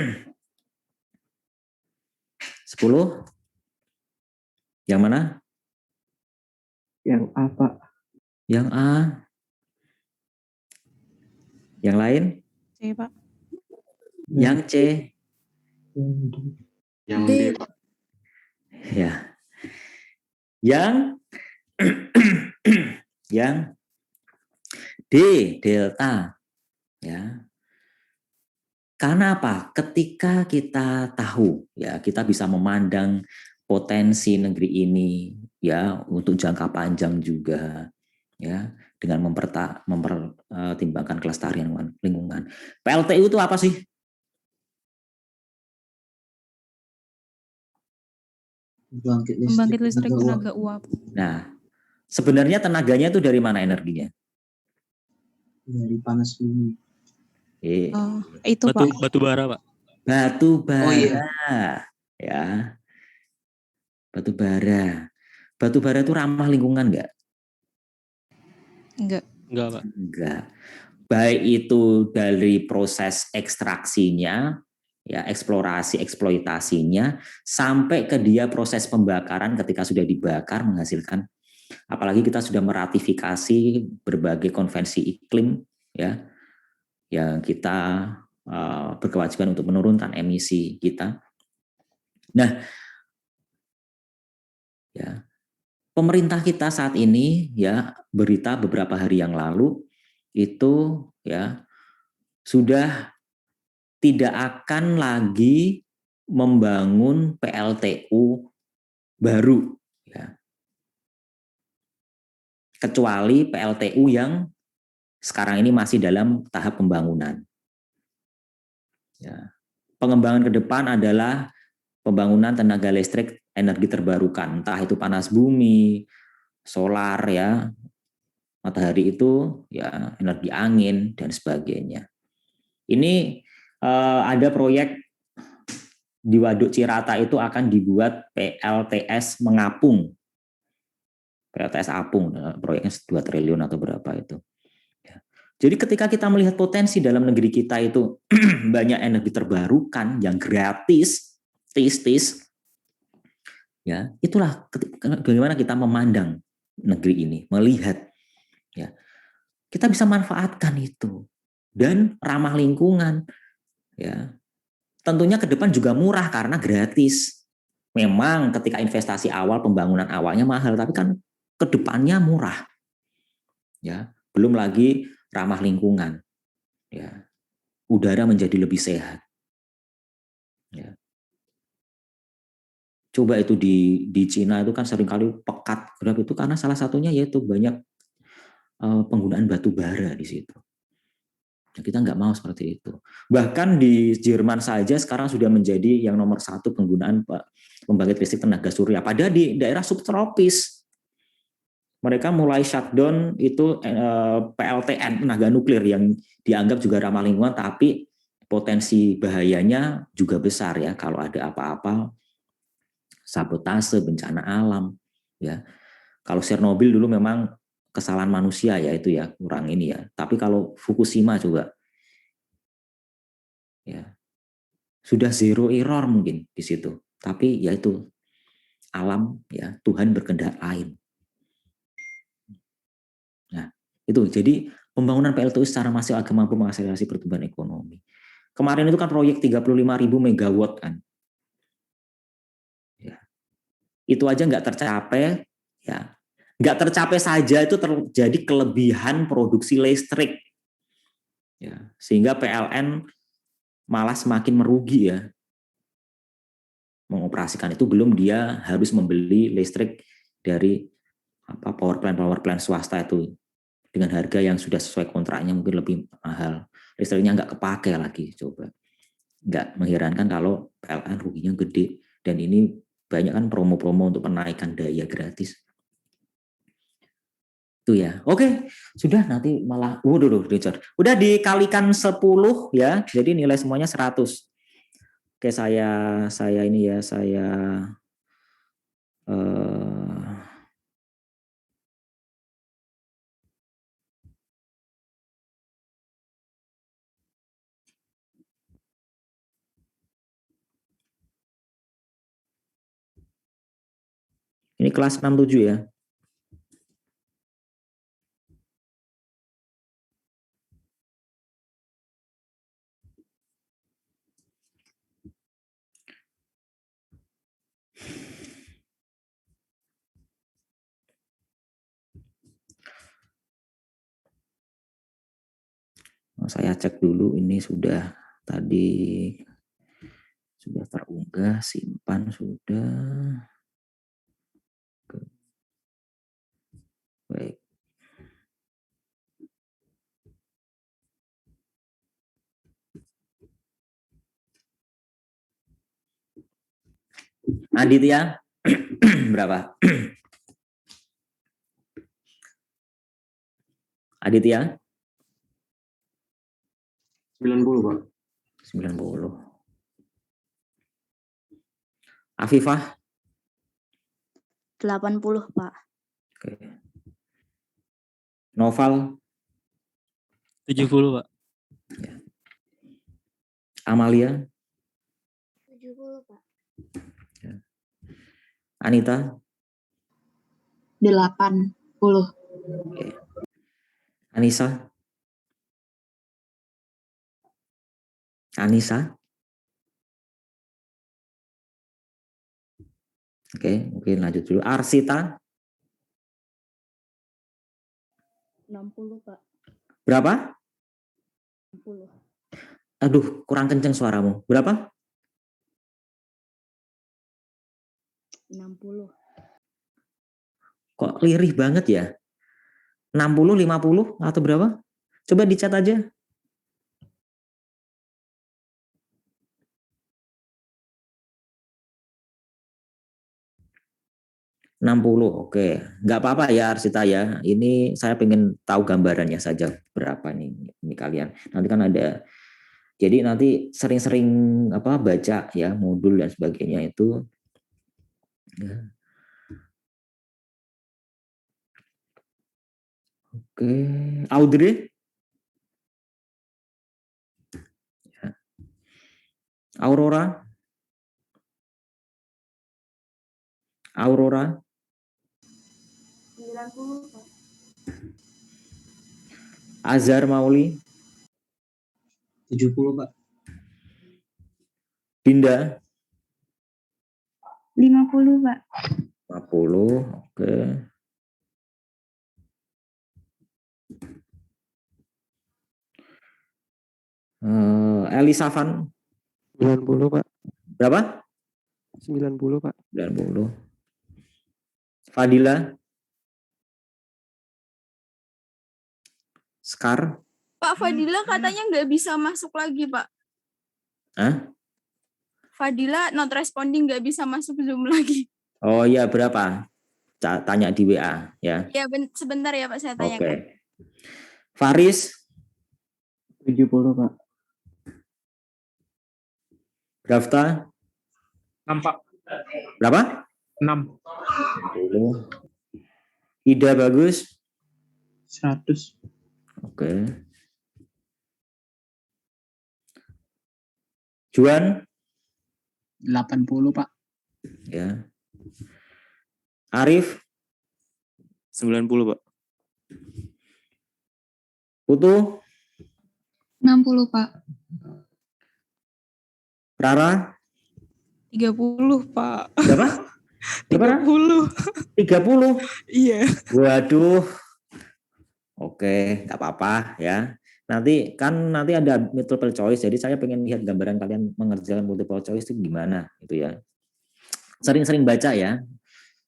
yang mana? Yang A, Pak. Yang A. Yang lain? C, Pak. Yang C. Yang D, Pak. Ya. Yang yang D, delta. Ya. Karena apa? Ketika kita tahu, ya, kita bisa memandang potensi negeri ini, ya, untuk jangka panjang juga, ya, dengan mempertimbangkan kelestarian lingkungan. PLTU itu apa sih? Pembangkit listrik tenaga uap. Nah, sebenarnya tenaganya itu dari mana energinya? Dari panas bumi. Itu Pak. Batu bara, Pak. Batu bara. Oh, iya. Ya. Batu bara. Batu bara itu ramah lingkungan enggak? Enggak, Pak. Enggak. Baik itu dari proses ekstraksinya ya eksplorasi eksploitasinya sampai ke dia proses pembakaran ketika sudah dibakar menghasilkan, apalagi kita sudah meratifikasi berbagai konvensi iklim ya yang kita berkewajiban untuk menurunkan emisi kita. Nah, ya pemerintah kita saat ini ya berita beberapa hari yang lalu itu ya sudah tidak akan lagi membangun PLTU baru, ya. Kecuali PLTU yang sekarang ini masih dalam tahap pembangunan. Ya. Pengembangan ke depan adalah pembangunan tenaga listrik energi terbarukan, entah itu panas bumi, solar, ya, matahari itu, ya, energi angin dan sebagainya. Ini ada proyek di Waduk Cirata itu akan dibuat PLTS mengapung. PLTS apung, proyeknya 2 triliun atau berapa itu. Jadi ketika kita melihat potensi dalam negeri kita itu banyak energi terbarukan yang gratis, ya itulah bagaimana kita memandang negeri ini, melihat, ya kita bisa manfaatkan itu dan ramah lingkungan, ya. Tentunya ke depan juga murah karena gratis. Memang ketika investasi awal, pembangunan awalnya mahal, tapi kan ke depannya murah. Ya, belum lagi ramah lingkungan. Ya. Udara menjadi lebih sehat. Ya. Coba itu di Cina itu kan seringkali pekat gelap itu karena salah satunya yaitu banyak penggunaan batu bara di situ. Kita nggak mau seperti itu. Bahkan di Jerman saja sekarang sudah menjadi yang nomor 1 penggunaan pembangkit listrik tenaga surya. Padahal di daerah subtropis mereka mulai shutdown itu PLTN tenaga nuklir yang dianggap juga ramah lingkungan, tapi potensi bahayanya juga besar ya kalau ada apa-apa sabotase bencana alam ya. Kalau Chernobyl dulu memang kesalahan manusia ya itu ya kurang ini ya. Tapi kalau Fukushima juga ya sudah zero error mungkin di situ. Tapi ya itu alam ya Tuhan berkehendak lain. Nah itu jadi pembangunan PLTU secara masif akan mampu mengakselerasi pertumbuhan ekonomi. Kemarin itu kan proyek 35.000 megawatt kan. Ya. Itu aja nggak tercapai ya. Nggak tercapai saja itu terjadi kelebihan produksi listrik. Ya, sehingga PLN malah semakin merugi ya. Mengoperasikan itu belum dia harus membeli listrik dari power plant swasta itu dengan harga yang sudah sesuai kontraknya mungkin lebih mahal. Listriknya nggak kepake lagi coba. Nggak mengherankan kalau PLN ruginya gede dan ini banyak kan promo-promo untuk penaikan daya gratis. Itu ya. Oke, sudah nanti malah Richard. Udah dikalikan 10 ya. Jadi nilai semuanya 100. Oke, saya ini ya, saya ini kelas 67 ya. Saya cek dulu ini sudah tadi sudah terunggah, simpan sudah. Baik. Aditya berapa? Aditya? 90, Pak. 90. Afifah? 80, Pak. Oke. Noval? 70, Pak. Ya. Amalia? Ya. Anita? 80. Oke. Anissa? Anissa? Oke, mungkin lanjut dulu. Arsita? 60, Pak. Berapa? 60. Aduh, kurang kenceng suaramu. Berapa? 60. Kok lirih banget ya? 60, 50 atau berapa? Coba dicat aja. Oke. Nggak apa-apa ya Arsita ya. Ini saya pengen tahu gambarannya saja berapa nih ini kalian. Nanti kan ada, jadi nanti sering-sering baca ya modul dan sebagainya itu. Ya. Oke, Audrey. Ya. Aurora. Aurora. 90, Pak. Azhar Mauli. 70, Pak. Dinda. 50, Pak. 50, oke. Elisafan. 90, Pak. Berapa? 90, Pak. 90. Fadila. Skar. Pak Fadila katanya nggak bisa masuk lagi, Pak. Hah? Fadila not responding, nggak bisa masuk Zoom lagi. Oh iya, berapa? Tanya di WA ya. Ya, sebentar ya Pak, saya tanyakan. Oke. Faris. 70, Pak. Rafta. 6, Pak. Berapa? 6. 10. Ida Bagus. 100. Oke. Juan. 80, Pak. Ya. Arif. 90, Pak. Putu. 60, Pak. Rara. 30, Pak. Berapa? 30. 30. Iya. Waduh. Oke, nggak apa-apa ya. Nanti ada multiple choice, jadi saya pengen lihat gambaran kalian mengerjakan multiple choice itu gimana gitu ya. Sering-sering baca ya.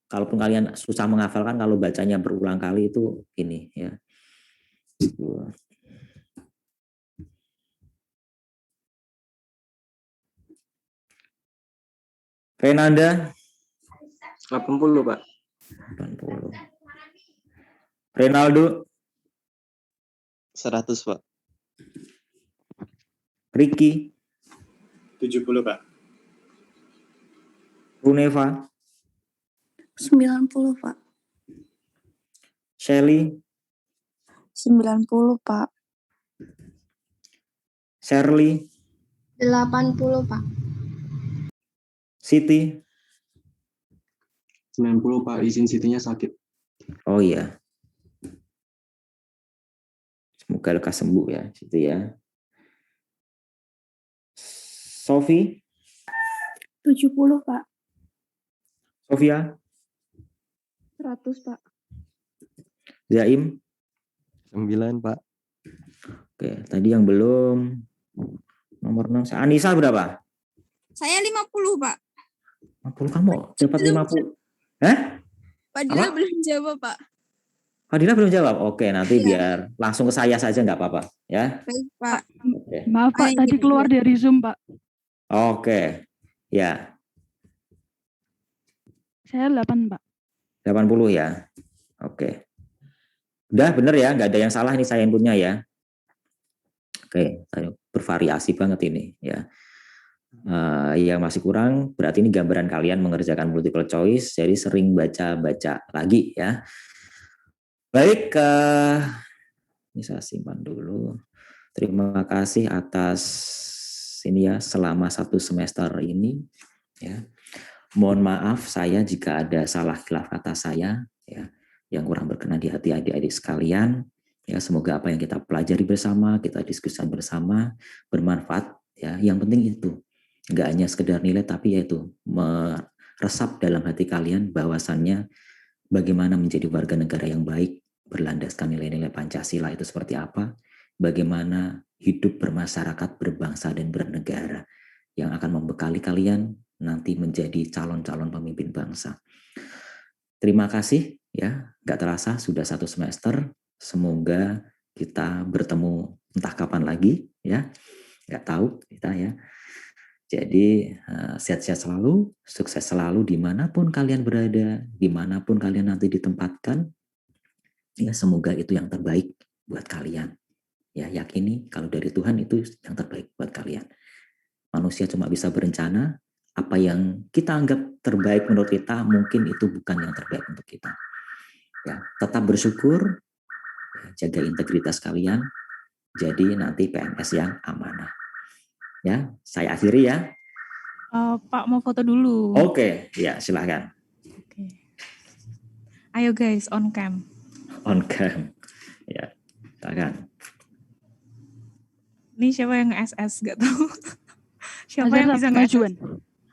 Kalaupun kalian susah menghafalkan, kalau bacanya berulang kali itu ini ya. Renanda. 80, Pak. 80. Renaldo. 100, Pak. Ricky. 70, Pak. Runeva. 90, Pak. Shelly. 90, Pak. Shirley. 80, Pak. Siti. 90, Pak. Izin Sitinya sakit. Oh iya. Semoga lekas sembuh ya, Siti ya. Sofi. 70, Pak. Sofia. 100, Pak. Zaim. 9, Pak. Oke, tadi yang belum. Nomor 6. Anissa berapa? Saya 50, Pak. 50 kamu dapat 50. Hah? Fadila belum jawab, Pak. Fadila belum jawab. Oke, nanti biar langsung ke saya saja nggak apa-apa ya. Baik, Pak. Oke. Maaf Pak, tadi keluar dari Zoom Pak. Oke. Ya, Saya 8 Pak. 80 ya. Oke. Udah bener ya, nggak ada yang salah ini saya inputnya ya. Oke, bervariasi banget ini ya. Yang masih kurang berarti ini gambaran kalian mengerjakan multiple choice, jadi sering baca-baca lagi ya. Baik, ini saya simpan dulu. Terima kasih atas ini ya selama 1 semester ini ya. Mohon maaf saya jika ada salah khilaf kata saya ya yang kurang berkenan di hati adik-adik sekalian. Ya, semoga apa yang kita pelajari bersama, kita diskusikan bersama bermanfaat ya. Yang penting itu enggak hanya sekedar nilai tapi yaitu meresap dalam hati kalian bahwasannya bagaimana menjadi warga negara yang baik berlandaskan nilai-nilai Pancasila itu seperti apa, bagaimana hidup bermasyarakat, berbangsa dan bernegara yang akan membekali kalian nanti menjadi calon-calon pemimpin bangsa. Terima kasih ya, nggak terasa sudah 1 semester. Semoga kita bertemu entah kapan lagi ya, nggak tahu kita ya. Jadi sehat-sehat selalu, sukses selalu dimanapun kalian berada, dimanapun kalian nanti ditempatkan. Ya semoga itu yang terbaik buat kalian. Ya yakini kalau dari Tuhan itu yang terbaik buat kalian. Manusia cuma bisa berencana, apa yang kita anggap terbaik menurut kita mungkin itu bukan yang terbaik untuk kita. Ya, tetap bersyukur, jaga integritas kalian, jadi nanti PNS yang amanah. Ya, saya akhiri ya. Pak mau foto dulu. Oke, ya silahkan. Oke. Ayo guys, on cam. On cam, ya silahkan. Ini siapa yang SS? Gak tahu. Siapa Azhar yang bisa sama nge-SS? Juan.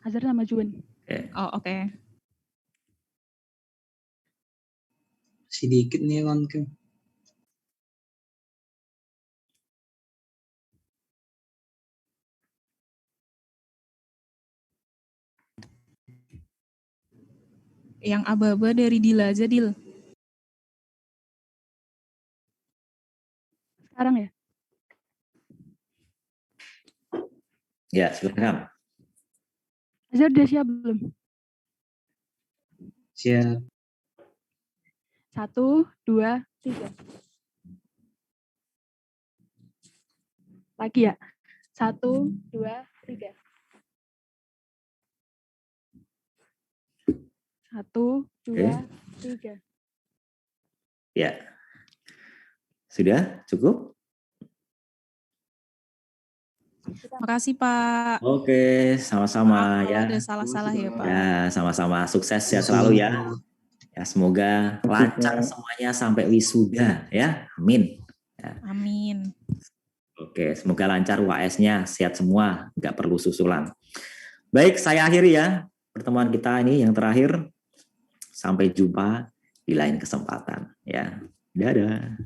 Azhar sama Juan. Oh oke. Sedikit nih on cam. Yang aba-aba dari Dila aja, Dil. Sekarang ya? Ya, silakan. Azhar udah siap belum? Siap. 1, 2, 3. Lagi ya? 1, 2, 3. 1, 2, 3. Ya. Sudah cukup? Makasih Pak. Oke, sama-sama Maaf ya. kalau ada salah-salah ya Pak. Ya, sama-sama. Sukses ya selalu ya. Ya, semoga lancar semuanya sampai wisuda ya. Amin. Ya. Amin. Oke, semoga lancar UAS-nya, sehat semua, nggak perlu susulan. Baik, saya akhiri ya pertemuan kita ini yang terakhir. Sampai jumpa di lain kesempatan ya. Dadah.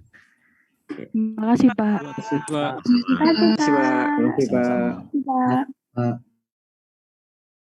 Terima kasih Pak. Terima kasih, Pak. Sama-sama. Pak.